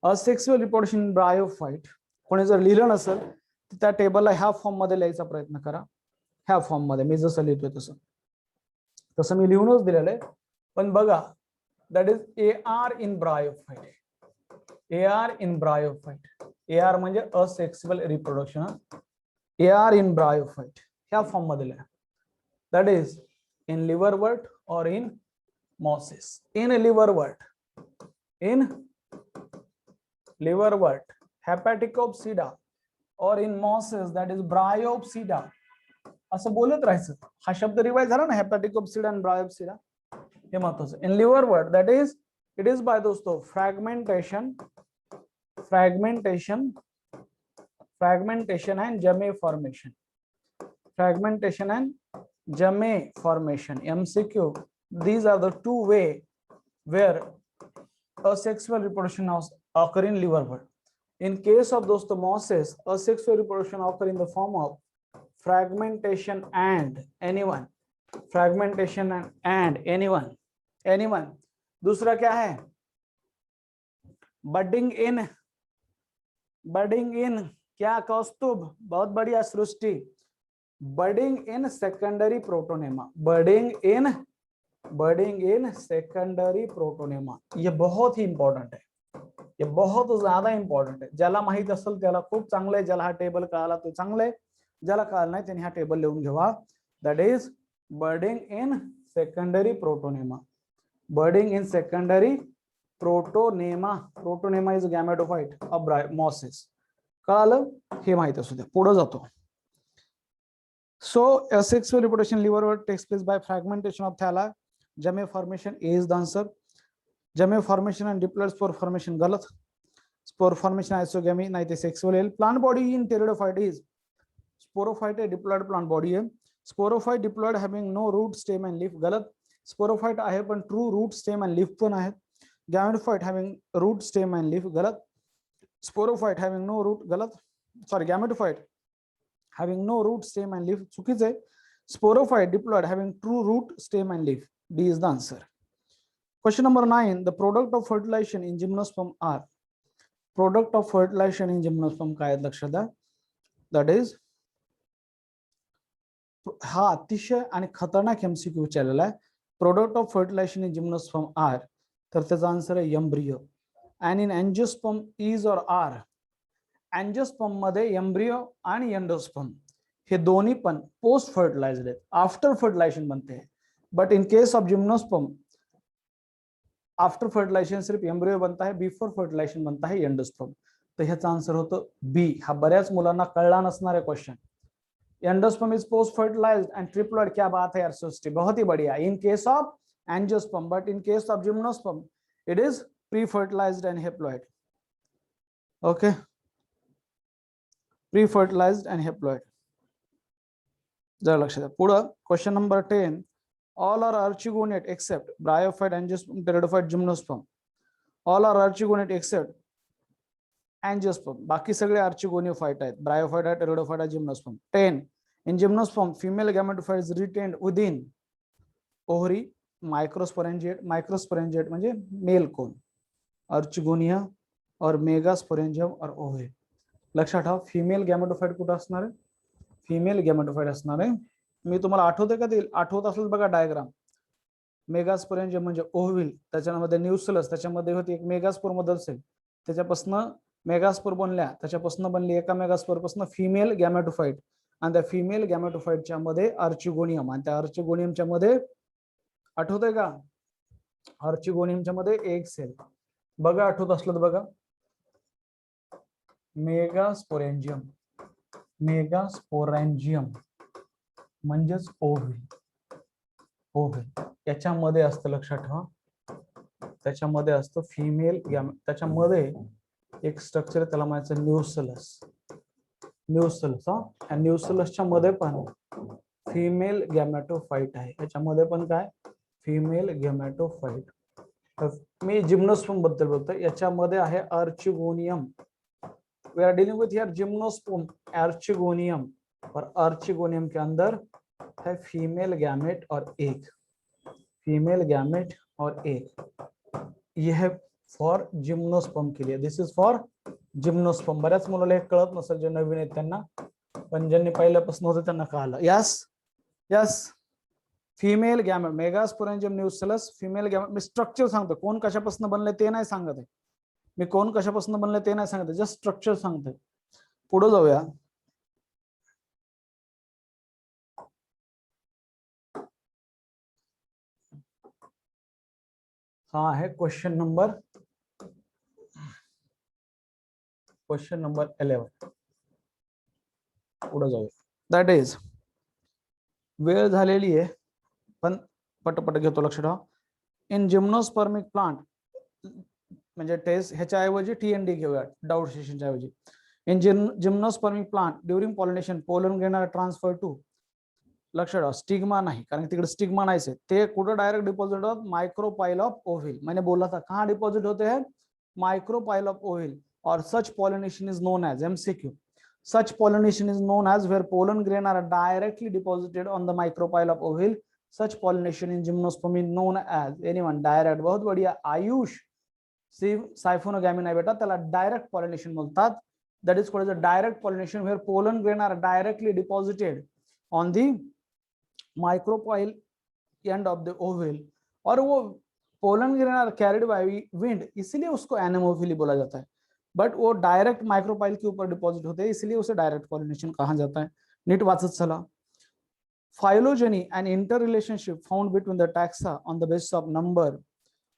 असेक्सुअल रिप्रोडक्शन इन ब्रायोफाइट कोणी जर लिहिलं नसेल तर त्या टेबलला ह्या फॉर्म मध्ये लिहायचा प्रयत्न करा. ह्या फॉर्म मध्ये मी जसं लिहितोय तसं मी लिहूनच दिलेलं आहे. पण बघा that is AR in bryophyte. AR in bryophyte. AR म्हणजे asexual reproduction. AR in bryophyte ह्या फॉर्म मध्ये लिहा. दॅट इज इन लिव्हरवर्ट और in mosses. In liverwort, hepaticopsida or in mosses that is bryopsida असं बोलत राहायचं. हा शब्द रिवाइज झाला ना hepaticopsida and bryopsida हे महत्वाचं. In liverwort that is it is by दोस्तों fragmentation and jame formation. Fragmentation and jame formation. MCQ. These are the two ways where asexual reproduction occur in liverwort. In case of those mosses, asexual reproduction occur in the form of fragmentation and anyone. Fragmentation and anyone. दूसरा क्या है? Budding in क्या कौस्तुभ बहुत बढ़िया सृष्टि. Budding in secondary protonema. Budding in secondary protonema. ये बहुत ही इंपॉर्टंट है. ये बहुत ज्यादा इंपॉर्टंट है. ज्याला माहित असेल त्याला खूप चांगलं आहे. ज्याला हा टेबल कळाला तो चांगलं आहे. ज्याला कळालं नाही त्यांनी हा टेबल लिहून घ्यावा. That is budding in secondary protonema. Budding in secondary protonema. Protonema is gametophyte of mosses. कळालं? हे माहित असू द्या. पुढे जातो. So asexual reproduction liverwort takes place by fragmentation of thala. Jame formation A is the answer. Jame formation and diploid spore formation galat. Spore formation isogamy nahi te sexual है. Plant body in pteridophyte is sporophyte है diploid plant body है. Sporophyte diploid having no root stem and leaf galat. Sporophyte आहे पण true root stem and leaf पण आहेत. Gametophyte having root stem and leaf galat. Sporophyte having no root galat. Sorry, gametophyte having no root stem and leaf चुकीच आहे. Sporophyte diploid having true root stem and leaf. D is the answer. Question number 9. The product of fertilization in gymnosperm are. Product of fertilization in gymnosperm काय आहेत लक्षात द्या. That is हा अतिशय आणि खतरनाक MCQ विचारलेला आहे. Product of fertilization in gymnosperm are तर त्याचा आन्सर आहे embryo. And in angiosperm is or are. Angiosperm मध्ये एम्ब्रियो आणि एंडोस्पर्म हे दोन्ही पण पोस्ट फर्टिलाइज्ड आहेत. आफ्टर फर्टिलाइजेशन बनते हैं. But in case of gymnosperm after fertilisation सिर्फ एम्ब्रियो बनता है. बिफोर फर्टिलाइजेशन बनता है एंडोस्पर्म. तर ह्याचा आन्सर होतो बी. हा बऱ्याच मुलांना कळला नसणार आहे question. Endosperm is post fertilized and triploid. क्या बात है यार सृष्टि, बहुत ही बढ़िया. In case of angiosperm but in case of gymnosperm it is pre fertilized and haploid. Okay, pre-fertilized and haploid. जरा लक्षात द्या. पुढे question number 10. All are archegonate except bryophyte, angiosperm, pteridophyte, gymnosperm. All are archegonate except angiosperm, बाकी सगळे आर्चिगोनियोफाइट आहेत, ब्रायोफाइट आहे, टेरिडोफाइट आहे, gymnosperm. 10 in gymnosperm female gametophile is retained within ovary, microsporangiate म्हणजे मेल कोन, आर्चिगोनिया और मेगास्पोरेंजियम और ओव्हरी. लक्षात ठेवा फिमेल गॅमेटोफाइट कुठं असणार आहे, फिमेल गॅमेटोफाइट असणार आहे. मी तुम्हाला आठवते का ते, आठवत असेल बघा डायग्राम. मेगास्पोरेंजियम म्हणजे ओव्हिल, त्याच्यामध्ये न्यूसलस, त्याच्यामध्ये होती एक मेगास्पोर मधल सेल, त्याच्यापासून मेगास्पोर बनल्या, त्याच्यापासून बनली एका मेगास्पोर पासून फिमेल गॅमेटोफाइट, आणि त्या फिमेल गॅमेटोफाइटच्या मध्ये आर्चिगोनियम, आणि त्या आर्चिगोनियमच्या मध्ये आठवतंय का, आर्चिगोनियमच्या मध्ये एक सेल बघा, आठवत असलं तर बघा, मेगास्पोरेंजियम, मेगास्पोरेंजियम म्हणजेच ओव्हिल, ओव्हिल याच्यामध्ये असतं, लक्षात ठेवा, त्याच्यामध्ये असतं फिमेल गॅमेट, त्याच्यामध्ये एक स्ट्रक्चर त्याला म्हणायचं न्यूसलस, न्यूसलस. हा न्यूसलसच्या मध्ये पण फिमेल गॅमेटोफाइट आहे, याच्यामध्ये पण काय फिमेल गॅमेटोफाइट. मी जिम्नोस्पर्म बद्दल बोलतोय, याच्यामध्ये आहे archegonium. We are dealing with here gymnosperm, archegonium, और आर्चिगोनियम के अंदर है फीमेल गैमेट और एग, फीमेल गैमेट और एग. ये है फॉर जिम्नोस्पर्म के लिए, दिस इज फॉर जिम्नोस्पर्म. बऱ्याच मुलाला हे कळत नसेल, जे नवीन आहेत त्यांना, पण ज्यांनी पहिल्यापासून होतं त्यांना कळालं. Yes yes, female gamete, megasporangium nucellus, female gamete. मी स्ट्रक्चर सांगतो, कोण कशापासून बनले ते नाही सांगत आहे मी, कोण कशापासून बनले ते नाही सांगत, जस्ट स्ट्रक्चर सांगतोय. पुढे जाऊया. हा आहे क्वेश्चन नंबर 11. पुढे जाऊया. दॅट इज, वेळ झालेली आहे पण पटपट घेतो, लक्ष ठेवा. इन जिम्नोस्पर्मिक प्लांट, म्हणजे टेस्ट ह्याच्याऐवजी TND घेऊया, डाऊट सेशनच्या ऐवजी. In gymnospermic plant during pollination pollen grain are transfer to, लक्ष ठेवा, स्टिग्मा नाही, कारण तिकडे स्टिग्मा नाहीच आहे, ते कुठं डायरेक्ट डिपॉझिट होत, माइक्रोपाइल ऑफ ओव्हिल. मैंने बोला था कहाँ डिपॉजिट होते हैं, माइक्रोपाइल ऑफ ओव्हिल. और such pollination is known as MCQ. Such pollination is known as where pollen grain are directly deposited on the micropyle of ovule. Such pollination in gymnosperm is known as, anyone, direct. बहुत बढ़िया आयुष, सायफोनोगॅमी नाही बेटा, त्याला डायरेक्ट पॉलिनेशन बोलतात. That is called as a direct pollination where pollen grain are directly deposited on the micropyle end of the ovule. और वो pollen grain are carried by wind, इसलिए उसको एनेमोफिली बोला जाता है. बट वो डायरेक्ट माइक्रोपाइल के ऊपर डिपॉजिट होते हैं, इसलिए उसे डायरेक्ट पॉलिनेशन कहा जाता है. नीट वाचत चला. Phylogeny and inter relationship found between the taxa on the basis of number,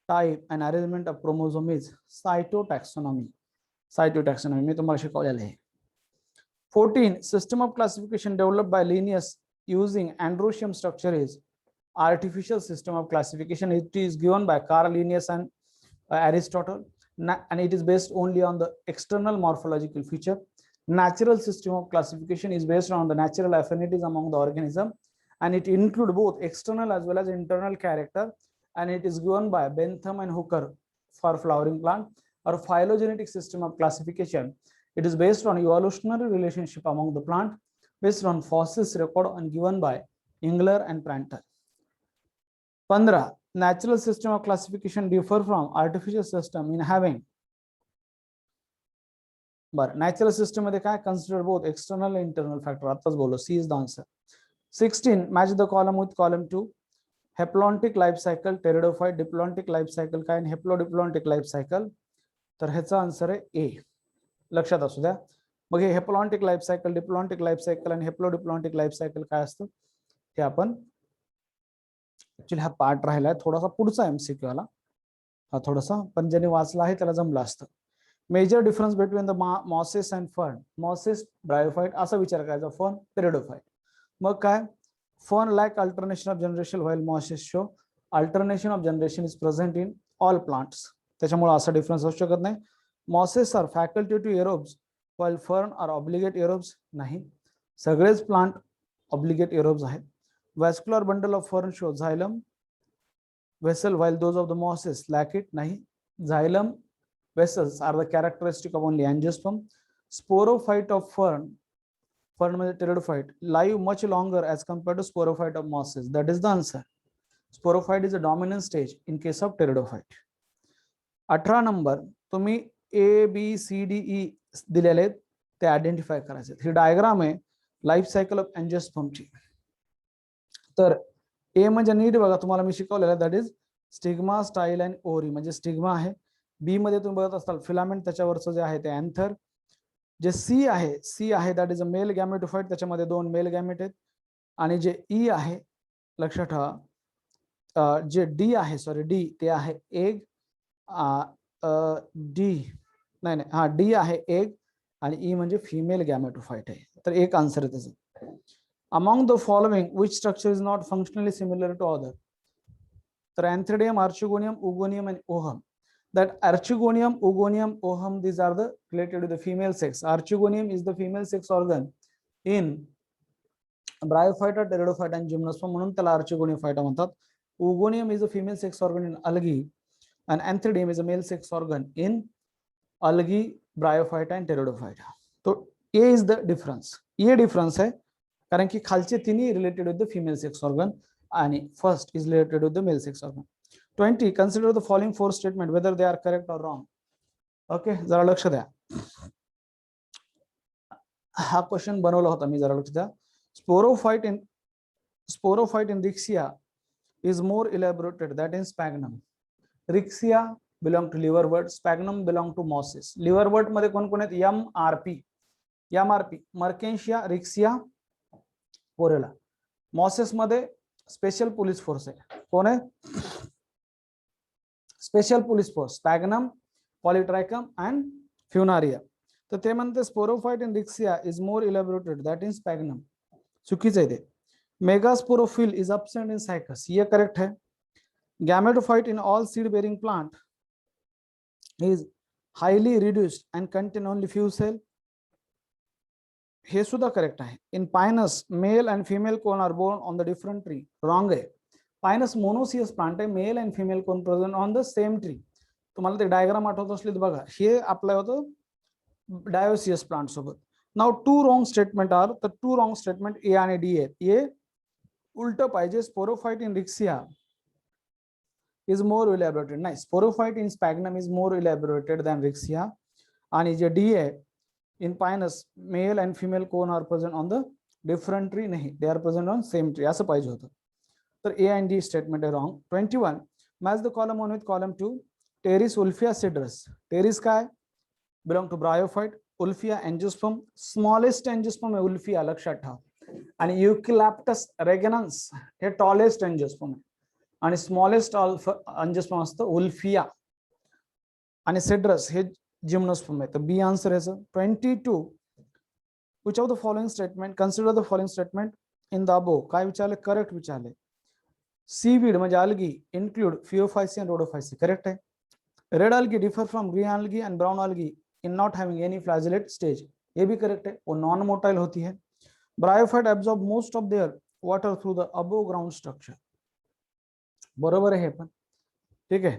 type and arrangement of chromosome is cytotaxonomy. Cytotaxonomy मी तुम्हाला शिकवलेलं आहे. 14 system of classification developed by Linnaeus using androecium structure is artificial system of classification. It is given by Carl Linnaeus and Aristotle. And it is based only on the external morphological feature. Natural system of classification is based on the natural affinities among the organism, and it includes both external as well as internal character, and it is given by Bentham and Hooker for flowering plant. Or phylogenetic system of classification, it is based on evolutionary relationship among the plant based on fossils record and given by Engler and Pranter. 15 natural system of classification differ from artificial system in having, but natural system मध्ये काय, consider both external and internal factor. आताच बोलो, C is the answer. 16 match the column with column 2. Haplontic life cycle, pteridophyte, diplontic life cycle काय, haplodiplontic life cycle. तर ह्याचा आन्सर आहे A. लक्षात असू द्या. मग हे haplontic life cycle, diplontic life cycle आणि हेप्लोडिप्लॉन्टिक लाईफ सायकल काय असतं ते आपण ऍक्च्युअली, हा पार्ट राहिलाय थोडासा पुढचा MCQ आला हा थोडासा, पण ज्याने वाचला आहे त्याला जमलं असतं. Major difference between the mosses and fern. Mosses bryophyte असा विचार करायचा, फर्न टेरिडोफाइट. मग काय, fern like alternation of generation while mosses show alternation of generation is present in all plants. त्याच्यामुळे असा डिफरन्स असू शकत नाही. Mosses are facultative aerobes while fern are obligate aerobes. नाही, सगळेच प्लांट obligate aerobes आहेत. Vascular bundle of fern show xylem vessel while those of the mosses lack it. नाही, Xylem vessels are the characteristic of only angiosperm. Sporophyte of fern म्हणजे pteridophyte live much longer as compared to sporophyte of mosses. That is the answer. Sporophyte is a dominant stage in case of pteridophyte. 18 number तुम्ही ABCDE दिलेले ते आयडेंटिफाय करायचे. ही डायग्राम आहे लाईफ सायकल ऑफ अँजिओस्पर्मची. तर ए म्हणजे नीट बघा, तुम्हाला मी शिकवलेलं that is stigma, style and ओरी. म्हणजे स्टिग्मा आहे. बी मध्ये तुम्ही बघत असाल फिलामेंट, त्याच्यावरचं जे आहे ते अँथर. जे सी आहे दॅट इज अ मेल गॅमेटोफाइट, त्याच्यामध्ये 2 मेल गॅमेट आहेत. आणि जे ई आहे लक्षात ठेवा, जे डी आहे सॉरी डी ते आहे एग. डी नाही हा डी आहे एग आणि ई म्हणजे फिमेल गॅमेटोफाइट आहे. तर एक आन्सर आहे त्याचं. Among the following which structure is not functionally similar to other. तर antheridium, archegonium, oogonium and ovum. That Archegonium, Ogonium, Ohum, these are the related to the female sex. Archegonium is the female sex organ in Bryophyta, Pteridophyta and Gymnosperm, म्हणून त्याला Archegoniophyta म्हणतात. Ogonium is a female sex organ in algae and Anthridium is a male sex organ in algae, Bryophyta and Pteridophyta. So A is the difference. ये difference है कारण की खालचे तिन्ही related with the female sex organ आणि first is related with the male sex organ. 20. Consider the following 4 statement whether they are correct or wrong. Okay, जरा लक्ष द्या. हा क्वेश्चन बनवला होता मी, जरा लक्ष द्या. Sporophyte in Rixia is more elaborated that in Sphagnum. Rixia belong to liverwort, Sphagnum belong to mosses. Liverwort मध्ये कोण कोण आहेत? MRP, Mertensia, Rixia, Porella. Mosses मध्ये स्पेशल पोलीस फोर्स आहे. कोण आहे? Special police force, sphagnum, polytrichum and funaria. तर ते म्हणते sporophyte in riccia is more elaborated that in sphagnum. चुकीचं आहे ते. Megasporophyll is absent in cycas, ये करेक्ट है. Gametophyte in all seed bearing plant is highly reduced and contain only few cell, हे सुद्धा करेक्ट आहे. In pinus male and female cone are born on the different tree, wrong आहे. पायनस मोनोसियस प्लांट आहे, male and female cone present on the same tree. तुम्हाला ते डायग्राम आठवत असले तर बघा, हे अप्लाय होतं डायोसियस प्लांट सोबत. नाउ 2 रॉंग स्टेटमेंट आर, तर 2 रॉंग स्टेटमेंट ए आणि डी आहेत. ए उलट पाहिजे, sporophyte in riccia is more elaborated. नाही, sporophyte in sphagnum is more elaborated than riccia. आणि जे डी आहे in pinus male and female cone are present on the different tree, नाही they are present on same tree, असं पाहिजे होतं. तर ए अँड डी स्टेटमेंट आहे wrong. 21. Match the column 1 with column 2. Pteris wolffia cedrus. Pteris काय? Belong to bryophyte. Wolffia angiosperm, smallest angiosperm आहे उल्फिया, लक्षात ठेवा. आणि युकॅलिप्टस रेगनन्स हे टॉलेस्ट एंजियोस्पर्म आहे आणि स्मॉलेस्ट एंजियोस्पर्म असतं उल्फिया. आणि सिड्रस हे जिम्नोस्पर्म आहे. तर बी आन्सर आहे. 22. Which of the following statement, consider the following statement in the above. काय विचारले? करेक्ट विचारले. सीवीड म्हणजे algae include Phaeophyceae and Rhodophyceae, correct है. Red algae differ from green algae and brown algae in not having any flagellate stage, ये भी correct है, वो non motile होती है. Bryophyte absorb most of their water through the above ground structure, बरोबर है पण, ठीक है,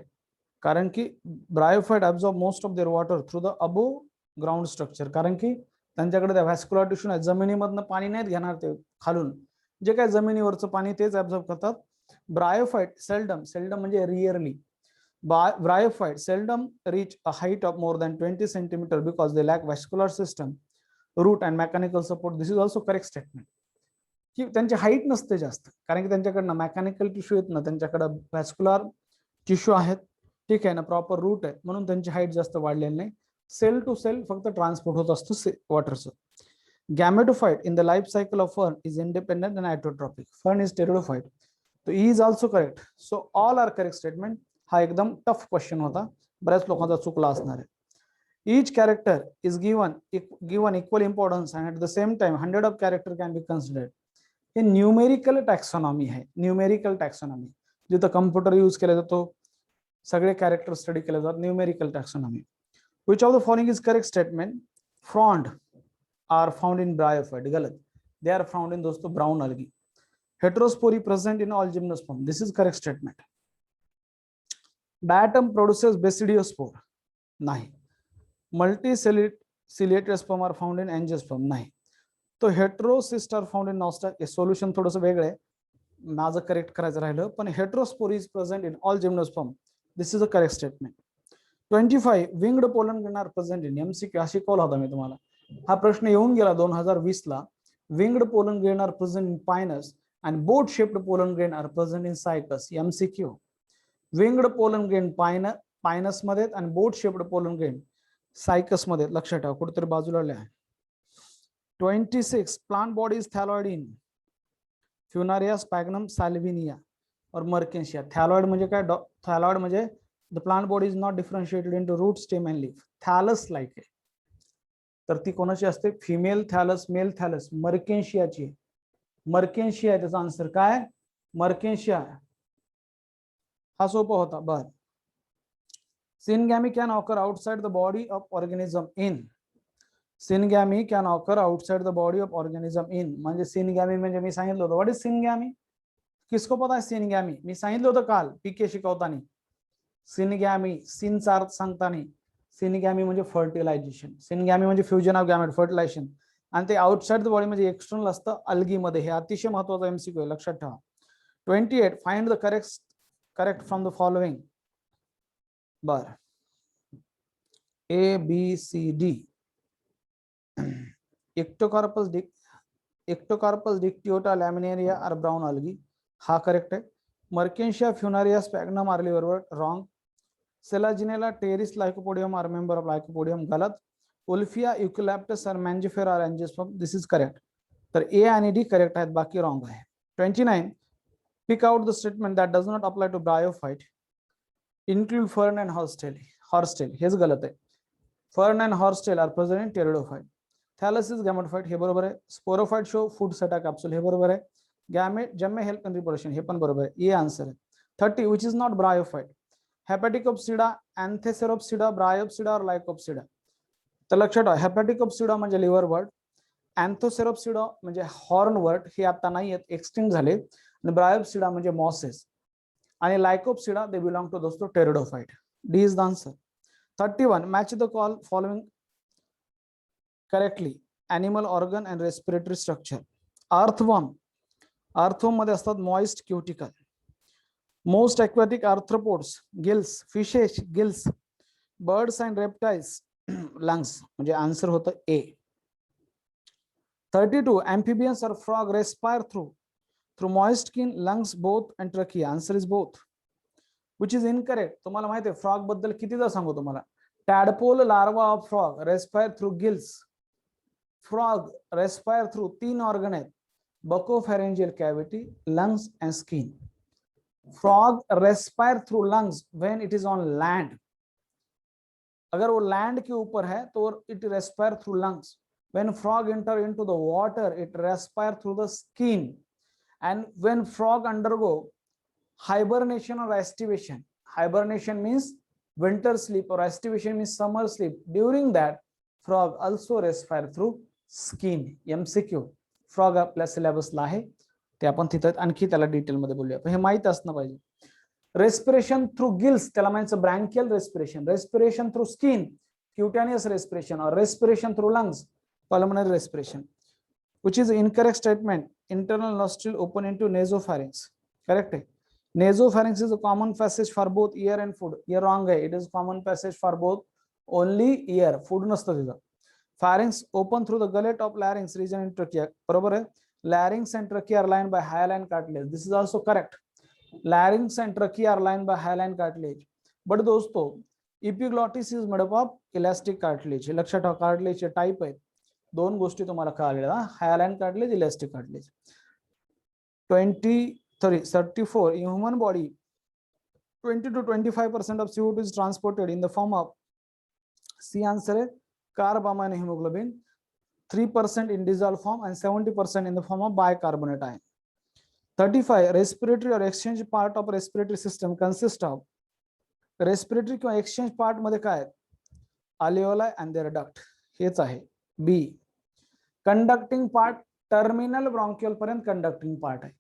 कारण की Bryophyte absorb most of their water through the above ground structure, कारण की त्यांच्याकडे त्या व्हॅस्क्युलर टिश्यू नाही, जमिनीमधनं पाणी नाहीत घेणार ते खालून, जे काय जमिनीवरचं पाणी तेच ऍब्झॉर्ब करतात. Bryophyte seldom म्हणजे rarely, Bryophyte seldom reach a height of more than 20 centimeter because they lack vascular system, root and mechanical support. This is also correct statement. की त्यांची हाईट नसते जास्त, कारण की त्यांच्याकडनं मेकॅनिकल टिश्यू आहेत ना, त्यांच्याकडे व्हॅस्क्युलर टिश्यू आहेत, ठीक आहे ना, प्रॉपर रूट आहे, म्हणून त्यांची हाईट जास्त वाढलेली नाही. सेल टू सेल फक्त ट्रान्सपोर्ट होत असतं वॉटरचं. Gametophyte in the life cycle of fern is independent and heterotrophic. Fern is pteridophyte. So E is also correct. So all are correct statement. हा एकदम टफ क्वेश्चन होता, बऱ्याच लोकांचा चुकला असणार आहे. Each character is given equal importance and at the same time 100 of character can be considered. हे न्यूमेरिकल टॅक्सॉनॉमी आहे, न्यूमेरिकल टॅक्सॉनॉमी, जिथं कम्प्युटर यूज केला जातो, सगळे कॅरेक्टर स्टडी केले जातात, numerical taxonomy. Which of the following is correct statement? Frond are found in Bryophyte. गलत. They are found in दोस्तों brown algae. Heterospory present in all gymnosperm. This is correct statement. Diatom produces basidiospore नाही. Multiciliated sperm are found in angiosperm नाही. तो heterocyst are found in nostoc. हे सोल्युशन थोडंसं वेगळं आहे, माझं करेक्ट करायचं राहिलं, पण heterospore is present in all gymnosperm. This is a correct statement. 25 winged pollen grain are present in MCQ. हा शिकवला होता मी तुम्हाला, हा प्रश्न येऊन गेला 2020 ला. Winged pollen grain are present in Pinus and boat shaped pollen grain are present in cycas. MCQ. Winged pollen grain pinus मध्ये आणि boat shaped pollen grain cycas मध्ये. लक्षात ठेवा, कुठेतरी बाजूला लिहा. 26 plant body is thalloid in funaria, sphagnum, salvinia और मर्केन्शिया. थॅलॉइड म्हणजे काय? थॅलॉइड म्हणजे the plant body is not differentiated into root, stem and leaf. Thallus like आहे, तर ती कोणाची असते? Female थॅलस, mail थॅलस. मर्केन्शियाची. मर्केन्शिया त्याचा आन्सर काय? मर्केन्शिया. हा सोपा होता. बर. Syngamy can occur outside the body of organism in. Syngamy can occur outside the body of organism in म्हणजे सिनगॅमी म्हणजे मी सांगितलं होतं. What is syngamy? किसको पता है सिनगॅमी? मी सांगितलं होतं काल पीके शिकवताना. सिनगॅमी, सिनचा अर्थ सांगताना सिनगॅमी म्हणजे फर्टिलायझेशन. सिनगॅमी म्हणजे फ्युजन ऑफ गॅमेट, फर्टिलायझेशन. आणि ते आउटसाइड द बॉडी म्हणजे एक्सटर्नल असतं अल्गी मध्ये. हे अतिशय महत्वाचं एमसीक्यू आहे, लक्षात ठेवा. 28 find the correct from the following. बर. A B C D. Ectocarpus dictyota laminaria are brown algae. हा करेक्ट आहे. Marchantia, funaria, sphagnum are liverwort. Wrong. Selaginella, pteris, lycopodium are member of lycopodium. गलत. Wolffia, eucalyptus are mangifera are angiosperm. This is correct. तर ए आणि डी करेक्ट आहेत, बाकी रॉंग आहे. 29 pick out the statement that does not apply to bryophyte. Include fern and horsetail. हेच गलत आहे. Fern and horsetail are present in pteridophyte. Thallus is gametophyte, हे बरोबर आहे. Sporophyte show foot seta capsule, हे बरोबर आहे. गॅमेट जम्मे हेल्प इन रिप्रोडक्शन, हे पण बरोबर आहे. ए आन्सर आहे. 30 which is not bryophyte. हेपॅटिकोप्सिडा, अँथेसेरोप्सिडा, Bryopsida और लाइकोप्सिडा. तर लक्षात ठेवा, हेपॅटिकोप्सिडा म्हणजे लिव्हरवर्ट, अँथोसेरोप्सिडा म्हणजे हॉर्नवर्ट, हे आता नाही आहेत, एक्सटिंक्ट झाले. आणि ब्रायोप्सिडा म्हणजे मॉसेस. आणि लाइकोप्सिडा दे बिलॉंग टू दोस्तों pteridophyte. D is the answer. 31 match the call following correctly. Animal organ and respiratory structure. Earthworm. Earthworm मध्ये असतात moist cuticle. Most aquatic arthropods gills, fishes gills, birds and reptiles lungs. म्हणजे आन्सर होतं ए. 32 amphibians or frog respire through moist skin, lungs, both and trachea. Answer is both, which is incorrect. तुम्हाला माहिती आहे फ्रॉग बद्दल कितीदा सांगू तुम्हाला. Tadpole larva of frog respire through gills. Frog respire through 3 organ आहेत, buccopharyngeal cavity, lungs and skin. Frog respire through lungs when it is on land. अगर वो लैंड के ऊपर है तो it respire through lungs. When frog enter into the water, it respire through the skin. And when frog undergo hibernation or estivation, hibernation means winter sleep or estivation means summer sleep. During that, frog also respire through skin. MCQ. Frog आपल्या सिलेबसला आहे, ते आपण तिथं आणखी त्याला डिटेल मध्ये बोलूया, पण हे माहित असणं पाहिजे. रेस्पिरेशन थ्रू गिल्स त्याला म्हणायचं branchial respiration. Respiration through skin cutaneous respiration और respiration through lungs pulmonary respiration, which is incorrect statement. Internal nostril open into nasopharynx. Correct. Nasopharynx is a common passage for both ear and food. Here wrong hai. It is common passage for both only ear. Food नसतं तिथं. Pharynx open through the gullet of larynx region in trachea. बरोबर आहे. Larynx and trachea are lined by hyaline cartilage. This is also correct. Larynx and trachea are lined by hyaline cartilage. But दोस्तों epiglottis is made up of elastic cartilage. लक्षात ठेवा, cartilage टाइप आहे. दोन गोष्टी तुम्हाला कळाल्या, hyaline cartilage, elastic cartilage. 34 in human body 20 to 25% of CO2 is transported in the form of C answer है carbamine hemoglobin, 3% in dissolved form and 70% in the form of bicarbonate ion. 35 respiratory or exchange part of respiratory system consist of respiratory किंवा exchange part मध्ये काय alveoli and their duct, हेच आहे. B कंडक्टिंग पार्ट टर्मिनल ब्रॉन्क्युअल पर्यंत कंडक्टिंग पार्ट आहे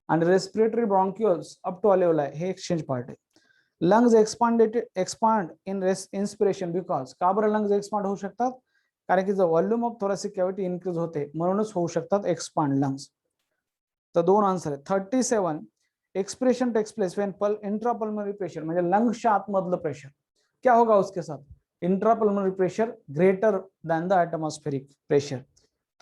आणि रेस्पिरेटरी ब्रॉन्क्युअल्स अप टू अल्वेओलाई हे एक्सचेंज पार्ट आहे. Lungs expand in inspiration because, का बरं लंग्स एक्सपांड होऊ शकतात? कारण की जर volume of thoracic cavity increase होते म्हणूनच होऊ शकतात एक्सपांड लंग्स. तर दोन आन्सर आहे. 37 expression takes place when intrapulmonary pressure, म्हणजे लंग्सच्या आतमधलं प्रेशर क्या होगा उसके साथ? Intrapulmonary pressure greater than the atmospheric pressure.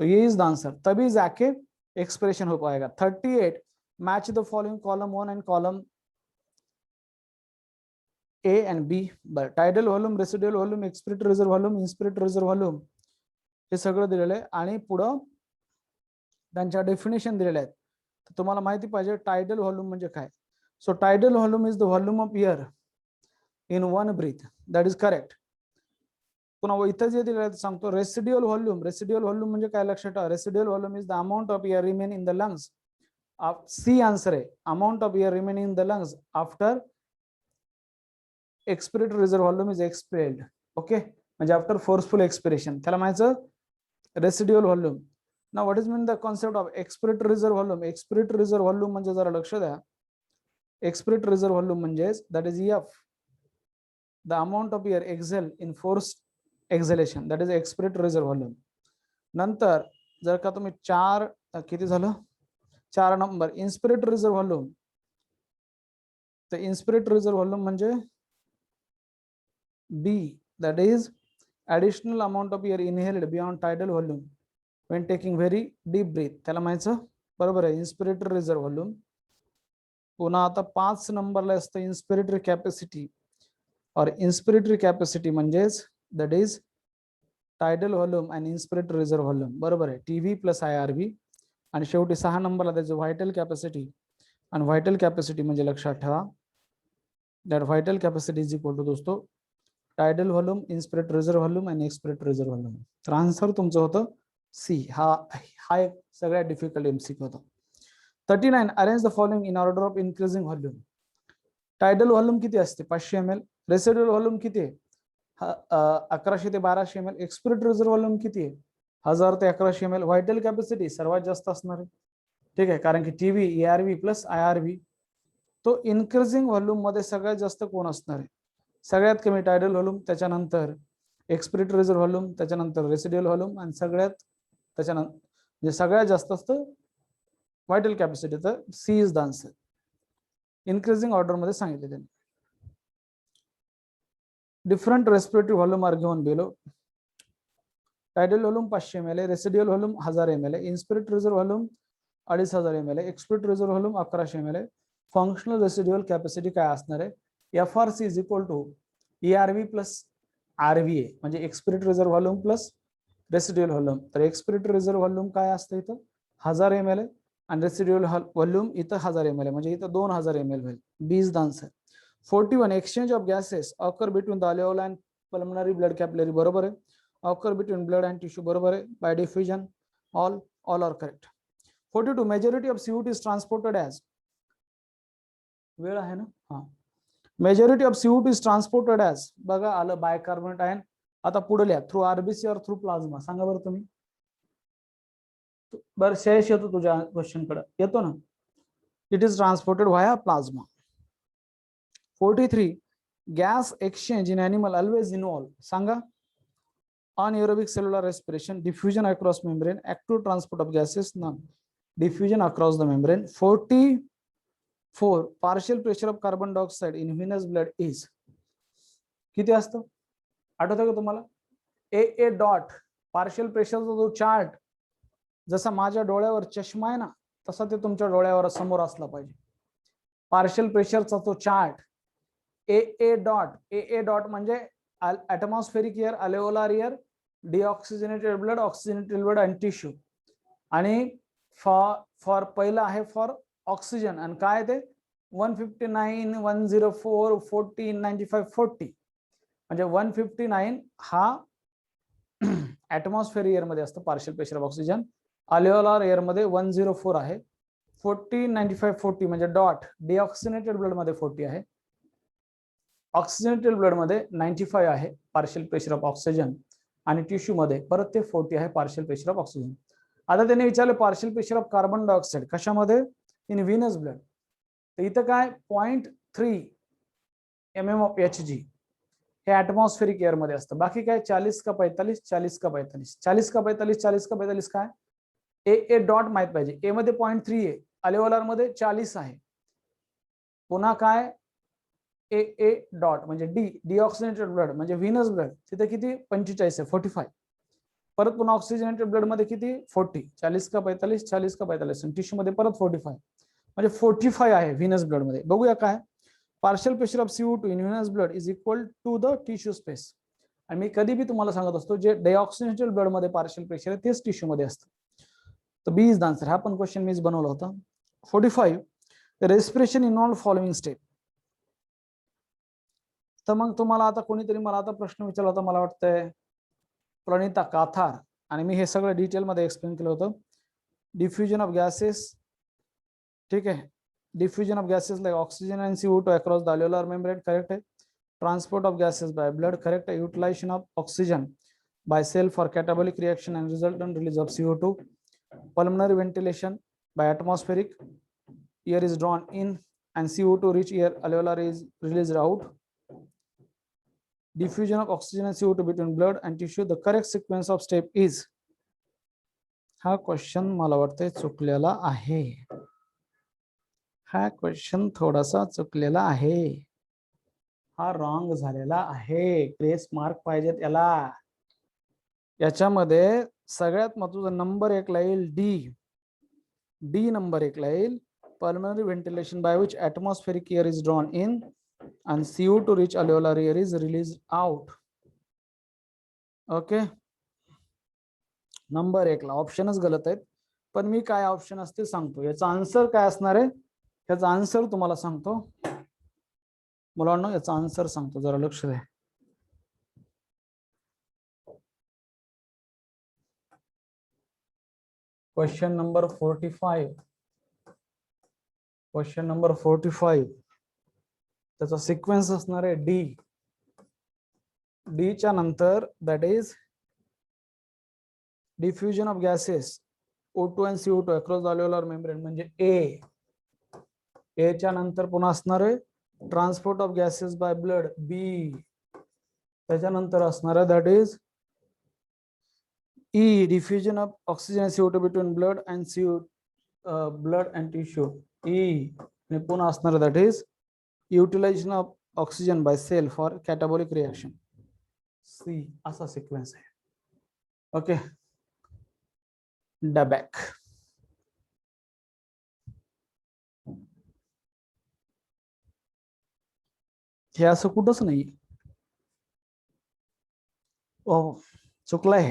तो ये इज द आंसर, तभी जाके एक्सप्रेशन हो पाएगा. 38 match the following column 1 and column A and B. Tidal volume, residual volume, expiratory reserve volume, inspiratory reserve volume हे सगळं दिलेलं आहे आणि पुढं त्यांच्या डेफिनेशन दिलेल्या आहेत. तर तुम्हाला माहिती पाहिजे टायडल व्हॉल्यूम म्हणजे काय. So tidal volume is the volume of air in one breath, that is correct. पुन्हा इथं जे दिलेलं आहे सांगतो रेसिड्युअल व्हॉल्यूम. रेसिड्युअल व्हॉल्यूम म्हणजे काय लक्षात ठेवा, residual volume is the amount of air remain in the lungs. C answer आहे, amount of air remain in the lungs after expiratory reserve volume is expelled. Okay, म्हणजे आफ्टर फोर्सफुल एक्सपिरेशन त्याला म्हणायचं रेसिड्युअल व्हॉल्यूम. ना what is mean the concept of expiratory reserve volume. Expiratory reserve volume म्हणजे जरा लक्ष द्या, एक्सपिरेटरी रिझर्व्ह व्हॉल्यूम म्हणजे दॅट इज एफ, the amount of air exhale in force exhalation, that is expiratory reserve volume. नंतर जर का तुम्ही किती झालं 4 नंबर इन्स्पिरेटरी रिझर्व्ह व्हॉल्यूम. तर इन्स्पिरेटरी रिझर्व्ह व्हॉल्यूम म्हणजे B, that is additional amount of air inhaled beyond tidal volume when taking very deep breath, त्याला म्हणायचं बरोबर आहे इन्स्पिरेटरी रिझर्व्ह व्हॉल्यूम. पुन्हा आता 5 नंबरला असतं इन्स्पिरेटरी कॅपॅसिटी और इन्स्पिरेटरी कॅपॅसिटी म्हणजेच that is tidal volume and inspiratory reserve volume. बरोबर आहे, टीव्ही प्लस IRV. आणि शेवटी 6 नंबरला त्याचं व्हायटल कॅपॅसिटी. आणि व्हायटल कॅपॅसिटी म्हणजे लक्षात ठेवा that vital capacity is equal to दोस्तो tidal volume, inspiratory reserve volume आणि एक्सपिरेटरी रिझर्व्ह व्हॉल्यूम. तर आन्सर तुमचं होतं सी. हा एक सगळ्यात डिफिकल्ट MCQ होता. 39 arrange the following in order of increasing volume. Tidal volume किती असते 500 ml. रेसिड्युअल व्हॉल्यूम किती आहे 1100 ते 1200 ml. एक्सपिरेटरी रिझर्व्ह व्हॉल्यूम किती आहे 1000 ते 1100 ml. व्हायटल कॅपॅसिटी सर्वात जास्त असणार आहे, ठीक आहे, कारण की टीव्ही ARV प्लस IRV. तो इन्क्रीजिंग व्हॉल्यूम मध्ये सगळ्यात जास्त कोण असणार आहे? सगळ्यात कमी टायडल व्हॉल्यूम, त्याच्यानंतर एक्सपिरेटरी रिझर्व्ह व्हॉल्यूम, त्याच्यानंतर रेसिड्युअल व्हॉल्यूम आणि त्याच्यानंतर म्हणजे सगळ्यात जास्त असतं व्हायटल कॅपॅसिटी. तर C is the answer, increasing order मध्ये सांगितले त्यांनी. Different respiratory volume are given below. Tidal volume 500 ml, residual volume 1000 ml, inspiratory reserve volume 2500 ml, expiratory reserve volume 1100 ml. Functional residual capacity काय असणार आहे FRC is equal to ERV plus RVA, म्हणजे expiratory reserve volume plus residual volume. तर एक्सपिरेटरी रिझर्व्ह व्हॉल्यूम काय असतं इथं 1000 ml आणि रेसिड्युअल व्हॉल्यूम इथं 1000 ml, म्हणजे इथं 2000 ml होईल. B is the answer. 41 exchange of gases occur between the alveoli and pulmonary blood capillary. बरोबर आहे. Occur between blood and tissue. बरोबर आहे. By diffusion. All are correct. 42 majority of CO2 is transported as. वेळ आहे ना, हा. Majority of CO2 is transported as, बघा आलं बायकार्बोनेट आयन. आता पुढे लिहा थ्रू RBC और थ्रू प्लाझ्मा. सांगा बरं तुम्ही. बरं शेष येतो तुझ्या क्वेश्चन कडे, येतो ना. It is transported via plasma. 43 gas exchange in animal always involve. सांगा. Anaerobic cellular respiration, diffusion across membrane, active transport of gases, non diffusion across the membrane. 44 partial pressure of carbon dioxide in venous blood is. किती असतं आठवतं का तुम्हाला? AA dot. पार्शियल प्रेशरचा जो चार्ट जसा माझ्या डोळ्यावर चष्मा आहे ना तसा ते तुमच्या डोळ्यावर समोर असला पाहिजे. पार्शियल प्रेशरचा तो chart AA dot. AA dot म्हणजे atmospheric air, alveolar air, deoxygenated blood, oxygenated blood and tissue. आणि फॉर पहिला आहे फॉर ऑक्सिजन आणि काय ते 159 104 14 95 40, म्हणजे 159 हा ऍटमॉस्फेअर एअर मध्ये असतं partial pressure of oxygen. Alveolar air मध्ये 104 आहे. 14 95 40 म्हणजे डॉट डिऑक्सिजनेटेड ब्लड मध्ये 40 आहे. ऑक्सिजनेटेड ब्लड मध्ये 95 आहे पार्शियल प्रेशर ऑफ ऑक्सिजन आणि टिश्यू मध्ये परत ते 40 आहे पार्शियल प्रेशर ऑफ ऑक्सिजन. आता त्यांनी विचारलं partial pressure of carbon dioxide कशामध्ये इन व्हिनस ब्लड. तर इथं काय 0.3 mm of Hg हे ऍटमॉस्फेरिक एअर मध्ये असतं. बाकी काय 40 का 45, 40 का 45, 40 का 45, 40 का 45 काय ए डॉट माहित पाहिजे. ए मध्ये 0.3 आहे, अल्व्होलार मध्ये 40 आहे. पुन्हा काय ए डॉट म्हणजे डी डिऑक्सिजनेटेड ब्लड म्हणजे व्हीनस ब्लड तिथे किती 45 आहे 45. परत पुन्हा ऑक्सिजनेटेड ब्लड मध्ये किती 40, 40 का 45, 40 का 45 टिश्यू मध्ये परत 45 म्हणजे 45 आहे व्हीनस ब्लड मध्ये. बघूया काय partial pressure of CO2 in venous blood is equal to the tissue space. आणि मी कधी बी तुम्हाला सांगत असतो जे डिऑक्सिजनेटेड ब्लड मध्ये पार्शियल प्रेशर आहे तेच टिश्यू मध्ये असतं. तर बी इज द आन्सर. हा पण क्वेश्चन मीच बनवला होता. 45 रेस्पिरेशन इन्व्हॉल्व फॉलोइंग स्टेप. तर मग तुम्हाला आता कोणीतरी मला आता प्रश्न विचारला होता, मला वाटतंय प्रणिता काथार, आणि मी हे सगळं डिटेल मध्ये एक्सप्लेन केलं होतं. डिफ्युजन ऑफ गॅसेस, ठीक आहे, diffusion of gases like oxygen and CO2 across the alveolar membrane, correct आहे. Transport of gases by blood, correct आहे. Utilization of oxygen by cell for catabolic reaction and resultant release of CO2. Pulmonary ventilation by atmospheric, air is drawn in and CO2 rich air alveolar is released out. Diffusion of oxygen and CO2 between blood and tissue. The correct sequence of step is. हा क्वेश्चन मला वाटतंय चुकलेला आहे. हा क्वेश्चन थोडासा चुकलेला आहे. हा रॉंग झालेला आहे. ग्रेस मार्क पाहिजे त्याला. याच्यामध्ये सगळ्यात महत्त्वाचा नंबर 1 ला येईल डी नंबर 1 ला येईल pulmonary ventilation by which atmospheric air is drawn in and CO2 rich alveolar air is released out. Okay, number 1 ला ऑप्शनच गलत आहेत, पण मी काय ऑप्शन असते सांगतो. याचा आन्सर काय असणार आहे याचा आन्सर तुम्हाला सांगतो. मुलांना याचा आन्सर सांगतो, जरा लक्ष द्या. Question number 45. क्वेश्चन नंबर 45 त्याचा सिक्वेन्स असणार आहे डी च्या नंतर that is diffusion of gases O2 and CO2 across the alveolar membrane म्हणजे ए च्या नंतर पुन्हा असणार आहे transport of gases by blood B. त्याच्यानंतर असणार आहे that is E diffusion of oxygen CO2 between blood and tissue E. आणि पुन्हा असणार that is utilization of oxygen by cell for catabolic reaction C. असा सिक्वेन्स आहे. ओके, डबॅक. हे असं कुठंच नाही. ओ चुकलंय.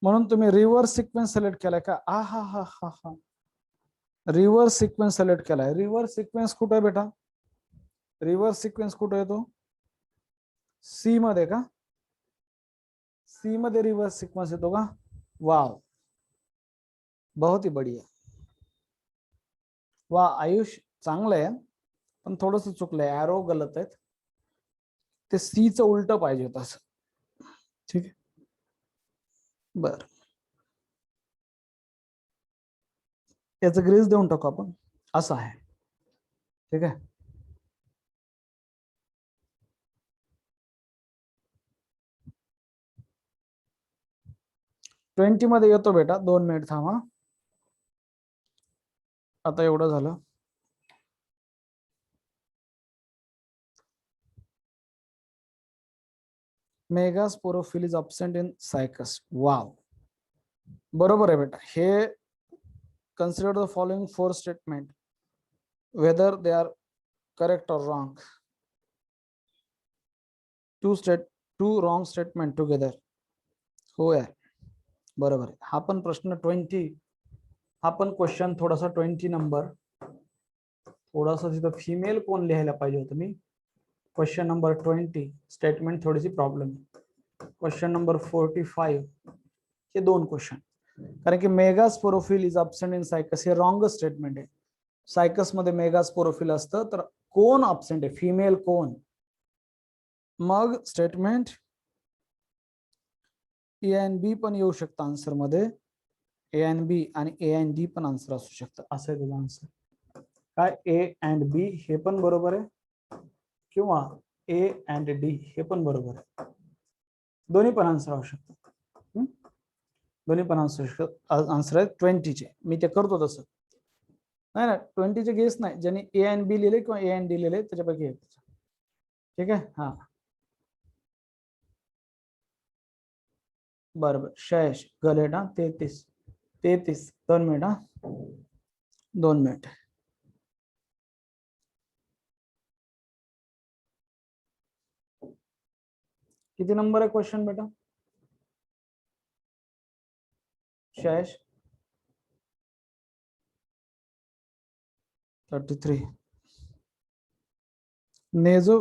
म्हणून तुम्ही रिव्हर्स सिक्वेन्स सिलेक्ट केलाय का? हा रिव्हर्स सिक्वेन्स सिलेक्ट केलाय. रिव्हर्स सिक्वेन्स कुठे आहे बेटा? रिव्हर्स सिक्वेन्स कुठे येतो? सी मध्ये का? सी मध्ये रिव्हर्स सिक्वेन्स येतो का? वाव, बहुत ही बढ़िया. वा आयुष, चांगलं आहे, पण थोडस चुकलंय. ॲरो गलत आहेत. ते सी चं उलट पाहिजे होतं असं. ठीक आहे, बर, याचं ग्रेस देऊन टाकू आपण. असं आहे, ठीक आहे. ट्वेंटी मध्ये येतो बेटा, 2 मिनिट थांबा. आता एवढं झालं. Megasporophyll is absent in cycas. Wow, बरोबर आहे बेटा. हे consider the following 4 statement whether they are correct और wrong. Two wrong statement together. हो यार, बरोबर आहे. हा पण प्रश्न 20, हा पण क्वेश्चन थोडासा 20 नंबर, थोडासा तिथं फिमेल कोण लिहायला पाहिजे होतं मी. क्वेश्चन नंबर 20 स्टेटमेंट थोडीशी प्रॉब्लेम. क्वेश्चन नंबर 45 हे 2 क्वेश्चन, कारण की megasporophyll is absent in cycas हे रॉंग स्टेटमेंट आहे. सायकस मध्ये मेगास्पोरोफिल असतं, तर कोण अब्सेंट आहे? फिमेल कोण. मग स्टेटमेंट ए आणि बी पण येऊ शकतं आन्सर मध्ये. ए अँड बी आणि ए अँड डी पण आन्सर असू शकतं. असं आहे तुझं आन्सर. काय ए अँड बी हे पण बरोबर आहे किंवा ए अँड डी हे पण बरोबर आहे. दोन्ही पण आन्सर असू शकतात. दोन्ही पण आन्सर आहे 20 चे. मी ते करतो तसं नाही ना. 20 चे गेस नाही, ज्यांनी ए अँड बी लिहिले किंवा ए अँड डी लिहिले त्याच्यापैकी एक. ठीक आहे. हा बरोबर. शयश गलेट. हा 33 2 मिनिट. हा 2 मिनिट. किती नंबर आहे क्वेश्चन बेटा? शयश 33. Nasal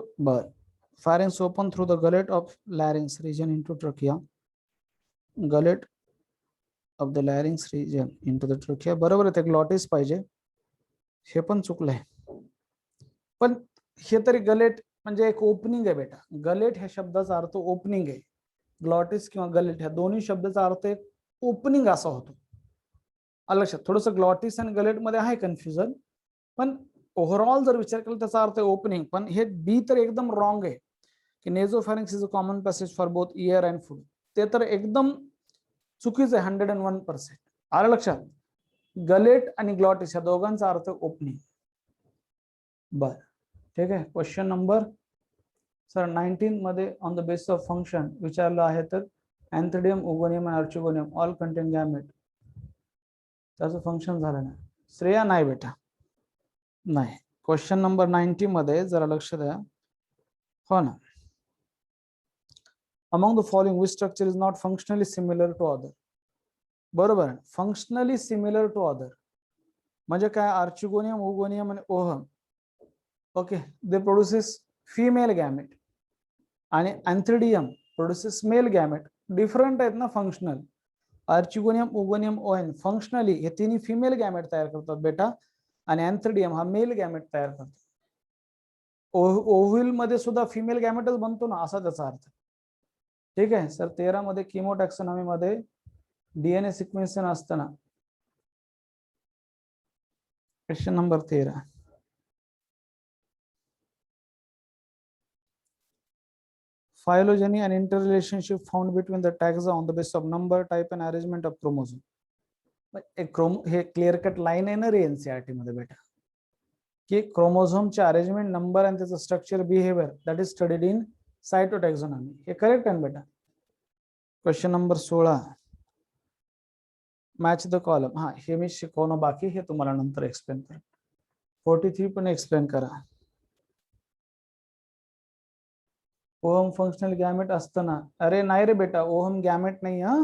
pharynx open through the gullet of larynx region into trachea. Gullet of the larynx region into the trachea. बरोबर आहे. ते ग्लॉटिस पाहिजे. हे पण चुकलंय. पण हे तरी गलेट म्हणजे एक ओपनिंग आहे बेटा. गलेट ह्या शब्दाचा अर्थ ओपनिंग आहे. ग्लॉटिस किंवा गलेट ह्या दोन्ही शब्दाचा अर्थ एक ओपनिंग असा होतो. लक्षात. थोडस ग्लॉटिस आणि गलेट मध्ये आहे कन्फ्युजन, पण ओव्हरऑल जर विचार केला त्याचा अर्थ ओपनिंग. पण हे बी तर एकदम रॉंग आहे की nasopharynx is a common passage for both air and food. ते तर एकदम चुकीचं आहे 101%. आलं लक्षात. गलेट आणि ग्लॉटिस या दोघांचा अर्थ ओपनिंग. बर ठीक आहे. क्वेश्चन नंबर सर 19 मध्ये on the basis of function विचारलं आहे तर अँथ्रिडियम, ओगोनियम आणि अर्चिगोनियम ऑल कंटेन गॅमेट. त्याचं फंक्शन झालं नाही. श्रेया नाही बेटा नाही. क्वेश्चन नंबर 90 मध्ये जरा लक्ष द्या. हो ना. Among the following which structure is not functionally similar to other. बरोबर आहे. फंक्शनली सिमिलर टू अदर म्हणजे काय? आर्चिगोनियम, ओगोनियम आणि ovum. Okay they produces female gamete आणि antheridium produces male gamete. Different आहेत ना फंक्शनल. आर्चिगोनियम, ओगोनियम, ओएन फंक्शनली हे तिन्ही फिमेल गॅमेट तयार करतात बेटा आणि अँथ्रिडियम हा मेल गॅमेट तयार करतो. ओव्हिल मध्ये सुद्धा फिमेल गॅमेटच बनतो ना, असा त्याचा अर्थ. ठीक आहे सर. 13 मध्ये किमोटॅक्सॉनॉमी मध्ये डीएनए सिक्वेन्शन असताना question number 13 phylogeny and interrelationship found between the taxa on the basis of number, type and arrangement of chromosome. हे क्लिअर कट लाईन आहे ना रे एनसीईआरटी मध्ये बेटा की क्रोमोझोमचे अरेंजमेंट, नंबर आणि त्याचं structure, behaviour that is studied in cytotaxonomy. हे करेक्ट आहे बेटा. Question number 16 match the column. हा हे मी शिकवणं बाकी, हे तुम्हाला नंतर एक्सप्लेन करा. 43 पण एक्सप्लेन करा. ओहम फंक्शनल गॅमेट असताना. अरे नाही रे बेटा, ओहम गॅमेट नाही. हा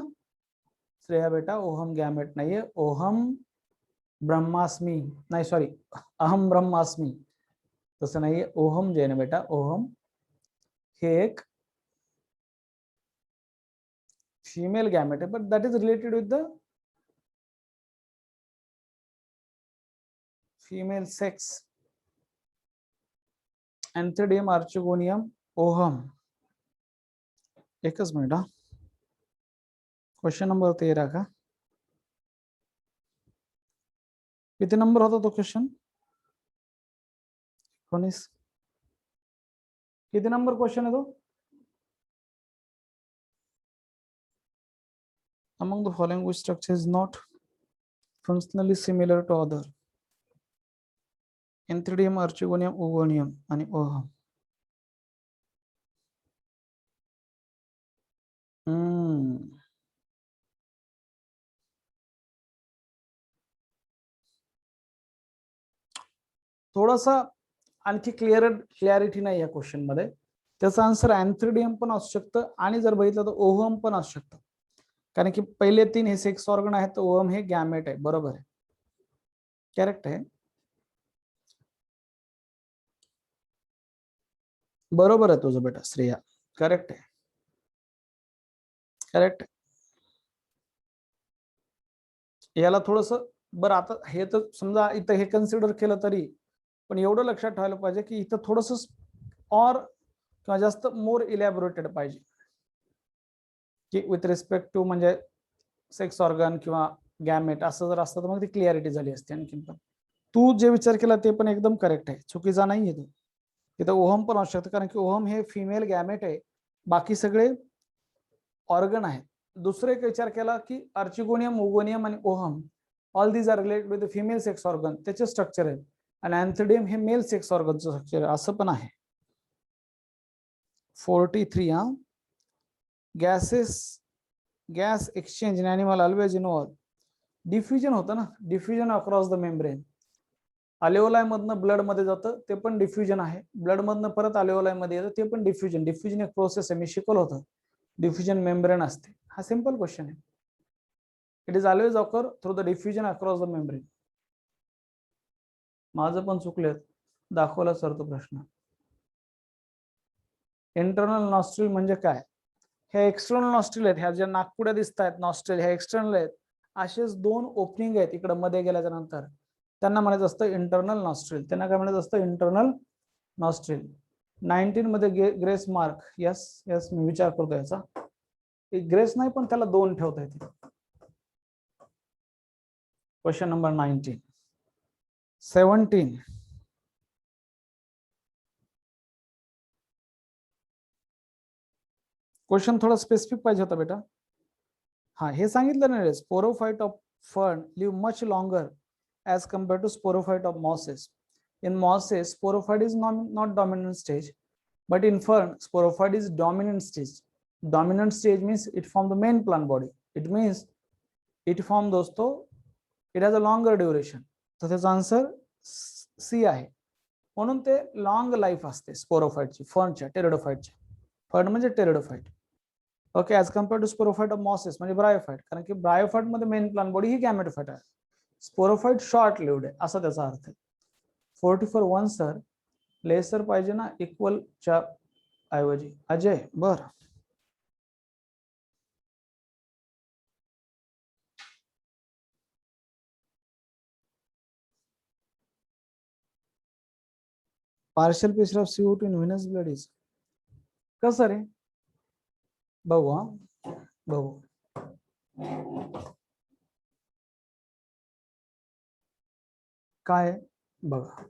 श्रेया बेटा ओहम गॅमेट नाहीये. ओहम ब्रह्मास्मी नाही, सॉरी अहम ब्रह्मास्मी तसं नाहीये. ओहम जे आहे ना बेटा, ओहम हे एक फीमेल गॅमेट आहे, but that is related with the female sex. Antheridium, archegonium, ovum. एकच मिनिट. हा क्वेश्चन नंबर 13 का? किती नंबर होता तो क्वेश्चन? 19. किती नंबर क्वेश्चन है तो? Among the following which structure is not functionally similar to other? Anthridium, Archegonium, Ogonium आणि ओहम. थोडासा आणखी क्लॅरिटी नाही या क्वेश्चन मध्ये. त्याचा आन्सर अँथ्रिडियम पण असू शकतं आणि जर बघितलं तर ओहम पण असू शकतं, कारण की पहिले 3 हे सेक्स ऑर्गन आहेत, तर ओहम हे गॅमेट आहे. बरोबर आहे. करेक्ट आहे. बरोबर आहे तुझं बेटा श्रेया. करेक्ट आहे. करेक्ट. याला थोडस बरं. आता हे तर समजा इथं हे कन्सिडर केलं तरी पण एवढं लक्षात ठेवायला पाहिजे की इथं थोडस और किंवा जास्त मोर इलॅबोरेटेड पाहिजे की विथ रिस्पेक्ट टू म्हणजे सेक्स ऑर्गन किंवा गॅमेट असं जर असतं तर मग ती क्लिअरिटी झाली असते आणखीन. पण तू जे विचार केला ते पण एकदम करेक्ट आहे, चुकीचा नाहीये तो. तिथं ओहम पण असू शकतं कारण की ओहम हे फिमेल गॅमेट आहे, बाकी सगळे ऑर्गन आहेत. दुसरे एक विचार केला की आर्चिगोनियम, ओगोनियम आणि ovum all these are related with the female sex organ, त्याचे स्ट्रक्चर आहे. आणि अँथिडियम हे मेल सेक्स ऑर्गनचं स्ट्रक्चर आहे, असं पण आहे. 43 हा gases, gas exchange in animal always involve diffusion होतं ना, diffusion across the membrane. Alveoli मधनं ब्लड मध्ये जातं ते पण डिफ्युजन आहे, ब्लड मधनं परत अल्वेओलाई मध्ये येतं ते पण डिफ्युजन. डिफ्युजन एक प्रोसेस आहे, मी शिकवलं होतं. डिफ्युजन मेम्ब्रेन असते. हा सिंपल क्वेश्चन आहे. It is always occur through the diffusion across the membrane. माझं पण चुकलेत, दाखवला सर तो प्रश्न. इंटरनल नॉस्ट्रिल म्हणजे काय? हे एक्सटर्नल नॉस्ट्रिल आहेत, ह्या ज्या नाकपुड्या दिसत आहेत नॉस्ट्रिल ह्या एक्सटर्नल आहेत. असेच दोन ओपनिंग आहेत इकडे मध्ये गेल्याच्या नंतर, त्यांना म्हणायचं असतं इंटरनल नॉस्ट्रिल. त्यांना काय म्हणायचं असतं? Internal nostril. 19 मध्ये ग्रेस मार्क, यस यस मी विचार करतो याचा. ग्रेस नाही पण त्याला 2 ठेवता येते. Question number 19. 17 क्वेश्चन थोडा स्पेसिफिक पाहिजे होता बेटा. हा हे सांगितलं ना रे, sporophyte of fern live much longer as compared to sporophyte of mosses. In mosses, sporophyte is not dominant stage, but in fern, sporophyte is dominant stage. Dominant stage means it forms the main plant body. It means it forms दोस्तों, it has a longer duration. तर त्याचा आन्सर सी आहे. म्हणून ते लॉंग लाईफ असते स्पोरोफाइटची, फर्नच्या, टेरिडोफाइटच्या. फर्न म्हणजे pteridophyte. Okay, as compared to sporophyte of mosses म्हणजे ब्रायोफाइट, कारण की ब्रायोफाइट मध्ये मेन प्लांट बॉडी ही गॅमेटोफाइट आहे. स्पोरोफाइट शॉर्ट लिव्ड आहे असा त्याचा अर्थ आहे. 44 1 सर, लेसर पाहिजे ना इक्वलच्या ऐवजी. अजय बर, partial pressure of CO2 in Venus blood is कसं रे? बघू हा, बघू. काय बघा,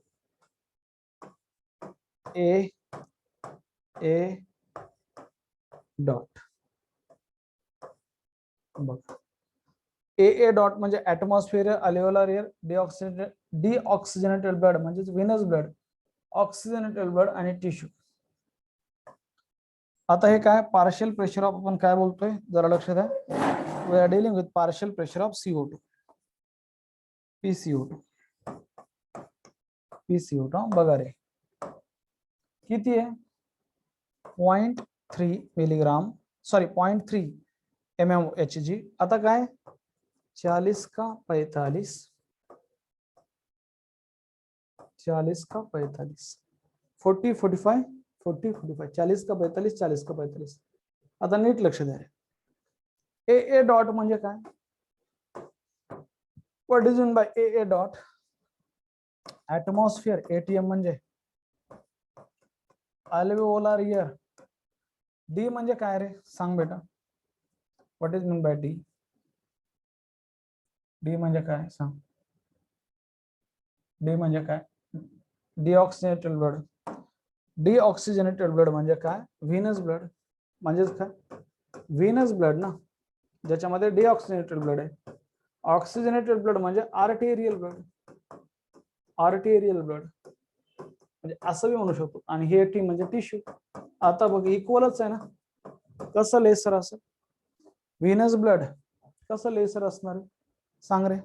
ए डॉट बघा, ए डॉट म्हणजे ऍटमॉस्फिअर, अल्व्हेओलर एअर, डीऑक्सिजनेटेड ब्लड म्हणजे व्हेनस ब्लड, ऑक्सिजनेटेड ब्लड आणि टिश्यू. आता हे काय पार्शियल प्रेशर ऑफ, आपण काय बोलतोय जरा लक्ष द्या. We are dealing with partial pressure of CO2, PCO2. बघा रे किती आहे? 0.3 मिलीग्राम, सॉरी 0.3 mmHg. आता काय 40 का 45, 40 का 45, 40 45 40 45, 40 का 45, 40 का 45. आता नीट लक्ष द्या. ए डॉट म्हणजे काय? What is mean bye A dot? Atmosphere. ATM म्हणजे अल्व्हेओलर एअर. डी म्हणजे काय रे सांग बेटा? What is mean bye D? D म्हणजे काय सांग? डी म्हणजे काय? Deoxygenated blood. डीऑक्सिजनेटेड ब्लड म्हणजे काय? Venus blood. म्हणजेच काय? व्हेनस ब्लड ना, ज्याच्यामध्ये डीऑक्सिजनेटेड ब्लड आहे. ऑक्सिजनेटेड ब्लड म्हणजे आर्टेरियल ब्लड. आर्टेरियल ब्लड म्हणजे असं म्हणू शकतो. आणि हे टी म्हणजे टिश्यू. आता बघ इक्वलच आहे ना. कसं लेसर असं? व्हेनस ब्लड कसं लेसर असणार सांग रे,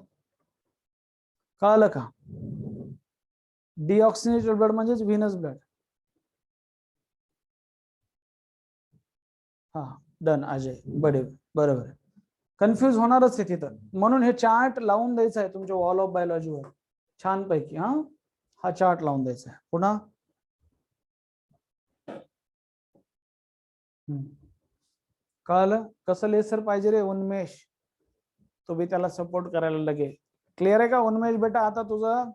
कळलं का? डीऑक्सिजनेटेड ब्लड म्हणजेच व्हेनस ब्लड. हा डन अजय, बरोबर. कन्फ्युज होणारच आहे तिथं, म्हणून हे चार्ट लावून द्यायचं आहे तुमच्या वॉल ऑफ बायोलॉजीवर छानपैकी. हा चार्ट लावून द्यायचा आहे पुन्हा. कळलं कसं लेसर पाहिजे रे उन्मेष? तो बी त्याला सपोर्ट करायला लगेल. क्लिअर आहे का उन्मेष बेटा? आता तुझं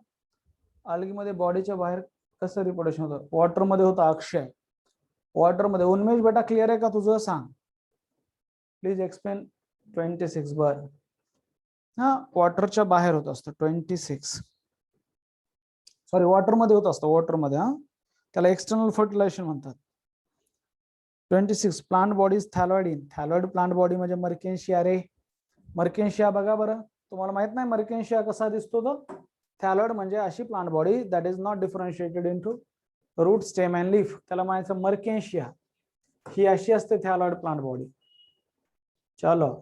अलगीमध्ये बॉडीच्या बाहेर कसं रिप्रोडक्शन होतं? वॉटर मध्ये होतं अक्षय, वॉटर मध्ये. उन्मेष बेटा क्लिअर आहे का तुझं? सांग प्लीज एक्सप्लेन. 26 बर. हा वॉटरच्या बाहेर होत असतं 26 सॉरी वॉटरमध्ये होत असतं वॉटरमध्ये हा त्याला एक्सटर्नल फर्टिलायझेशन म्हणतात 26 plant bodies thalloid in thalloid plant body म्हणजे मर्केन्शिया रे मर्केन्शिया बघा बरं तुम्हाला माहित नाही मर्केन्शिया कसा दिसतो तो थॅलॉइड म्हणजे अशी plant body that is not differentiated into root stem and leaf त्याला म्हणायचं मर्केन्शिया ही अशी असते थॅलॉइड प्लांट बॉडी चलो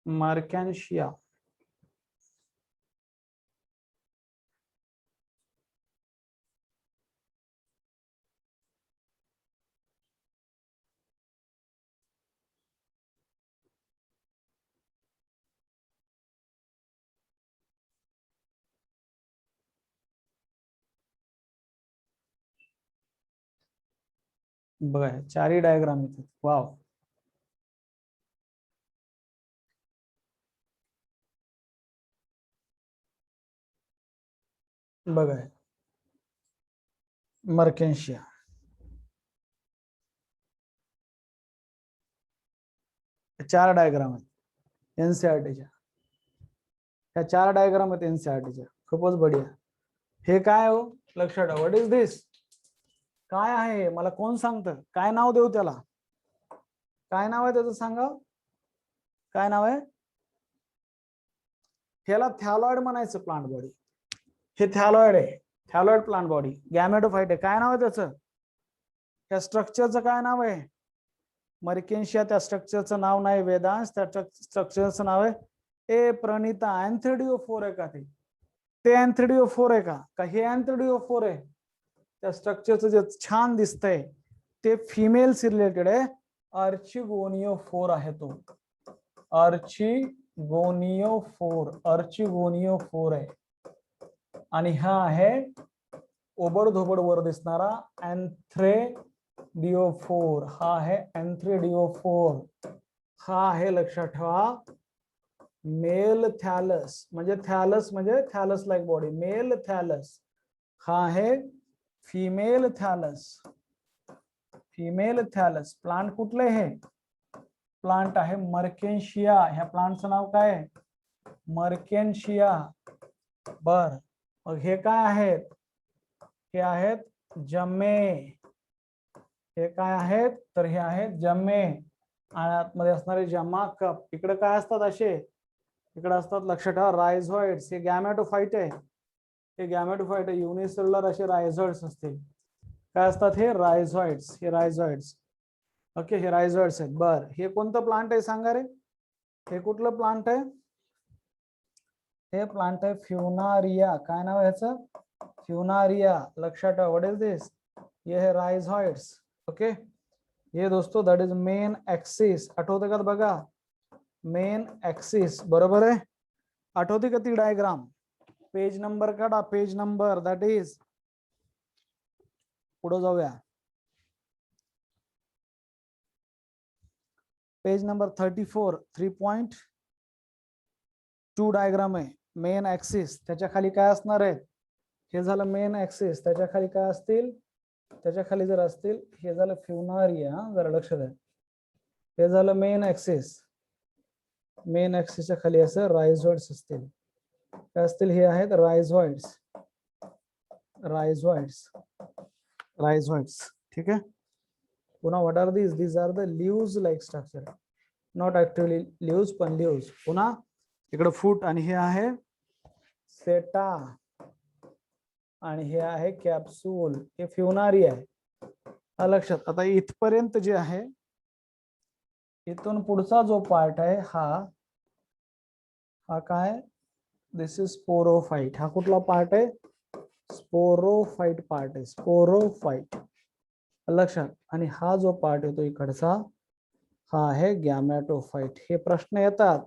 मर्केन्शिया बघा चारही डायग्राम इथे वाव बघा मर्केन्शिया चार डायग्राम आहेत एनसीईआरटीच्या ह्या चार डायग्राम आहेत एनसीईआरटीच्या खूपच बढिया हे काय हो लक्षात ठेवा व्हॉट इज दिस काय आहे मला कोण सांगतं काय नाव देऊ त्याला काय नाव आहे त्याचं सांगा काय नाव आहे ह्याला थॅलॉइड म्हणायचं प्लांट बॉडी हे थॅलॉइड आहे थॅलॉइड प्लांट बॉडी गॅमेटोफाइट आहे काय नाव आहे त्याचं त्या स्ट्रक्चरचं काय नाव आहे मर्केन्शिया त्या स्ट्रक्चरचं नाव नाही वेदांश त्या स्ट्रक्चरचं नाव आहे ए प्रणिता अँथ्रिडिओफोर आहे का ते अँथ्रिडिओफोर आहे का हे अँथ्रिडिओफोर आहे त्या स्ट्रक्चरचं जे छान दिसतंय ते फिमेल्स रिलेटेड आहे अर्चिगोनियोफोर आहे तो अर्चिगोनियोफोर आहे आणि हा आहे ओबडधोबड वर दिसणारा अँथ्रेडिओफोर हा आहे अँथ्रेडिओफोर हा आहे लक्षात ठेवा मेल थॅलस म्हणजे थॅलस लाईक बॉडी मेल थॅलस हा आहे फिमेल थॅलस प्लांट कुठले हे प्लांट आहे मर्केन्शिया ह्या प्लांटचं नाव काय आहे मर्केन्शिया बर मग हे काय आहेत हे आहेत जम्मे हे काय आहेत तर हे आहेत जम्मे आणि आतमध्ये असणारे जमा कप इकडे काय असतात असे इकडे असतात लक्षात ठेवा रायझॉइड्स हे गॅमेटोफाइट आहे युनिसेल्युलर असे रायझॉइड्स असतील काय असतात हे रायझॉइड्स ओके हे रायझॉइड्स आहेत बर हे कोणतं प्लांट आहे सांगा रे हे कुठलं प्लांट आहे हे प्लांट आहे फ्युनारिया काय नाव आहे ह्याचं फ्युनारिया लक्षात ठेवा व्हाट इज दिस ये है रायझॉइड्स ओके ये दोस्तों दैट इज मेन एक्सिस आठवते का बघा मेन एक्सिस बरोबर आहे आठवते का ती डायग्राम पेज नंबर काढा पेज नंबर दॅट इज पुढे जाऊया पेज नंबर 34 3.2 डायग्राम आहे मेन ऍक्सिस त्याच्या खाली काय असणार आहे हे झालं मेन ऍक्सिस त्याच्या खाली काय असतील त्याच्या खाली जर असतील हे झालं फ्युनारिया जरा लक्ष द्या हे झालं मेन ऍक्सिसच्या खाली असं रायझॉइड्स असतील काय असतील हे आहेत रायझॉइड्स ठीक आहे पुन्हा what are these are the leaves like structure not actively leaves पण लीव्स पुन्हा इकडे फूट आणि हे आहे सेटा आणि हे आहे कॅप्सूल हे फ्युनारी आहे लक्षात आता इथपर्यंत जे आहे इथून पुढचा जो पार्ट आहे हा काय दिस इज स्पोरोफाइट हा कुठला पार्ट आहे स्पोरोफाइट पार्ट आहे स्पोरोफाइट लक्षात आणि हा जो पार्ट येतो इकडचा हा आहे गॅमेटोफाइट हे प्रश्न येतात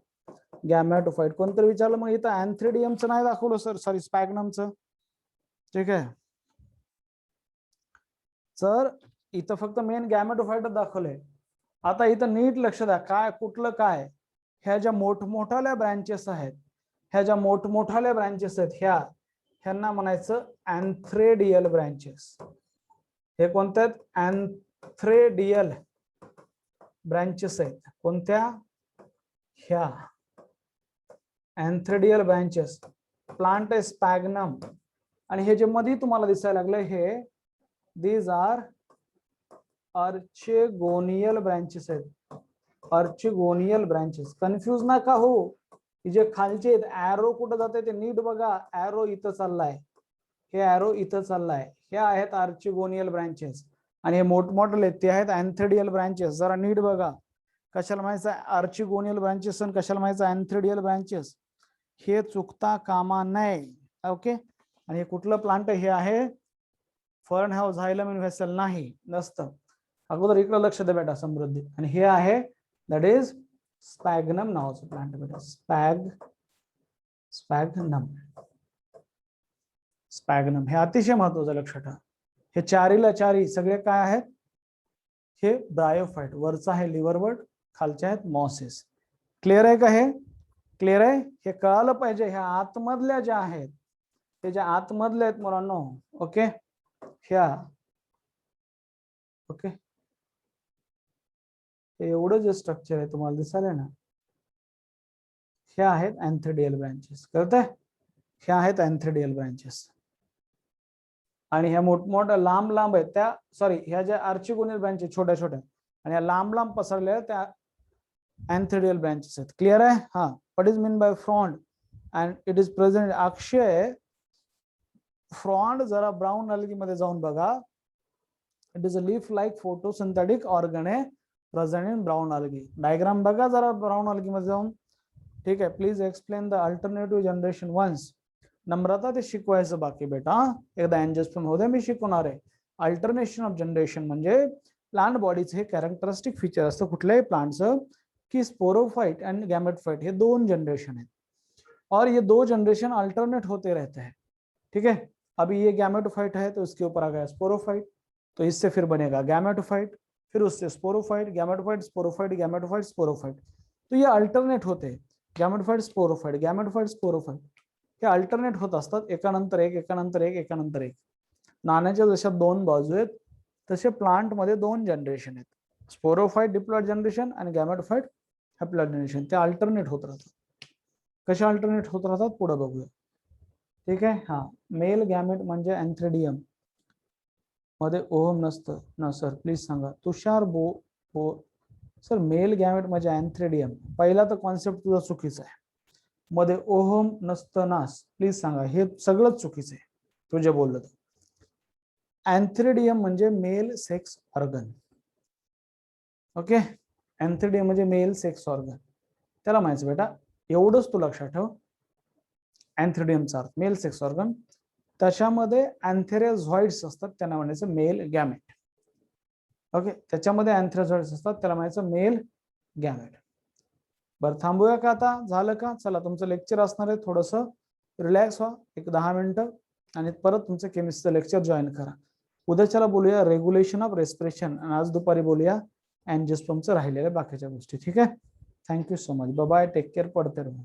गॅमेटोफाइट कोणतरी विचारलं मग इथं अँथ्रिडियमचं नाही दाखवलं सर सॉरी स्पॅग्नमचं ठीक आहे सर इथं फक्त मेन गॅमेटोफाइट दाखवलंय आता इथं नीट लक्ष द्या काय कुठलं काय ह्या ज्या मोठमोठाल्या ब्रँचेस आहेत ह्यांना म्हणायचं अँथ्रेडियल ब्रँचेस हे कोणते आहेत अँथ्रेडियल ब्रँचेस आहेत. कोणत्या? ह्या अँथ्रेडियल ब्रँचेस. प्लांट आहे स्पॅग्नम. आणि हे जे मध्ये तुम्हाला दिसायला लागले हे दीज आर अर्चेगोनियल ब्रँचेस आहेत. अर्चेगोनियल ब्रँचेस. कन्फ्यूज नका हो. जे खालचे ॲरो कुठं जाते ते नीट बघा. ॲरो इथं चाललाय, हे ॲरो इथं चाललाय. हे आहेत आर्चिगोनियल ब्रँचेस. आणि हे मोठमोठे ते आहेत अँथ्रेडियल ब्रँचेस. जरा नीट बघा. कशाला म्हणायचं आर्चिगोनियल ब्रँचेस आणि कशाला म्हणायचं अँथ्रेडियल ब्रँचेस. हे चुकता कामा नये. ओके. आणि हे कुठलं प्लांट हे आहे? फर्न हाऊस झायलम इन व्हेसल नाही, नसतं. अगोदर इकडे लक्ष द्या बेटा. समृद्धी. आणि हे आहे दॅट इज स्पॅग्नम नावाचं प्लांट बेटा. स्पॅग्नम. स्पॅग्नम हे अतिशय महत्वाचं लक्षात ठेवा. हे चारीला चारी सगळे काय आहेत? हे ब्रायोफाइट. वरचा आहे लिव्हरवर्ट, खालचे आहेत मॉसेस. क्लिअर आहे का? हे क्लिअर आहे? हे कळालं पाहिजे. ह्या आतमधल्या ज्या आहेत ते ज्या आतमधल्या आहेत मुलांनो. ओके. ह्या ओके. एवढं जे स्ट्रक्चर आहे तुम्हाला दिसायला ना, हे आहेत अँथ्रेडियल ब्रँचेस. कळतंय? हे आहेत अँथ्रेडियल ब्रँचेस. आणि ह्या मोठमोठ्या लांब लांब आहेत त्या सॉरी ह्या ज्या आर्चिगोनियल ब्रँचेस छोट्या छोट्या आणि ह्या लांब लांब पसरलेल्या त्या अँथ्रेडियल ब्रँचेस आहेत. क्लिअर आहे? हा. What is mean by frond and it is present. Akshay frond जरा ब्राऊन अल्गी मध्ये जाऊन बघा. It is a leaf like photosynthetic organ आहे present in brown algae. Diagram बघा जरा ब्राऊन अल्गी मध्ये जाऊन. ठीक आहे. Please explain the alternative generation once. Namrata ते शिकवायचं बाकी बेटा. एकदा अँजिओस्पर्म होऊ दे, मी शिकवणार आहे. अल्टरनेशन ऑफ जनरेशन म्हणजे प्लांट बॉडीचं हे कॅरेक्टरिस्टिक फीचर असतं कुठल्याही प्लांटचं की स्पोरोफाइट एंड गैमेटोफाइट हे दोन जनरेशन है और ये दो जनरेशन अल्टरनेट होते रहते हैं. ठीक है. अभी ये गैमेटोफाइट है तो इसके ऊपर आ गया स्पोरोफाइट, तो इससे फिर बनेगा गैमेटोफाइट, फिर उससे sporophyte, gametophyte, sporophyte, gametophyte, sporophyte. तो ये अल्टरनेट होते हैं. गैमेटोफाइट, स्पोरोफाइट, गैमेटोफाइट, स्पोरोफाइट हे अल्टरनेट होत असतात एकानंतर एक एकानंतर एक एकानंतर एक. नाण्याच्या जशा दोन बाजू आहेत तसे प्लांट मध्ये दोन जनरेशन आहेत. स्पोरोफाइट डिप्लॉइड जनरेशन आणि गॅमेटोफाइट हॅप्लॉइड जनरेशन. ते अल्टरनेट होत राहतात. कशा अल्टरनेट होत राहतात पुढे बघूया. ठीक आहे. हा. मेल गॅमेट म्हणजे अँथ्रेडियम मध्ये ओहम नसतं ना सर, प्लीज सांगा. तुषार बो सर मेल गॅमेट म्हणजे अँथ्रेडियम. पहिला तर कॉन्सेप्ट तुझा चुकीचा आहे. मध्ये ओहम नसतं नास, प्लीज सांगा. हे सगळंच चुकीचं आहे तुझे बोललं तर. अँथ्रेडियम म्हणजे मेल सेक्स ऑर्गन. ओके. अँथ्रेडियम म्हणजे मेल सेक्स ऑर्गन. त्याला म्हणायचं बेटा एवढंच तू लक्षात ठेव. अँथ्रेडियमचा अर्थ मेल सेक्स ऑर्गन. त्याच्यामध्ये अँथेरिझॉइड्स असतात त्यांना म्हणायचं मेल गॅमेट. ओके. त्याच्यामध्ये अँथेरिझॉइड्स असतात त्याला म्हणायचं मेल गॅमेट. बरं थांबूया का आता? झालं का? चला तुमचं लेक्चर असणार आहे. थोडंसं रिलॅक्स व्हा एक 10 मिनिटं आणि परत तुमचं केमिस्ट्रीचं लेक्चर जॉईन करा. उद्याच्याला बोलूया रेग्युलेशन ऑफ रेस्पिरेशन आणि आज दुपारी बोलूया अँजिओस्पर्मचं राहिलेल्या बाकीच्या गोष्टी. ठीक आहे. Thank you so much. Bye bye. Take care. पडते रहा.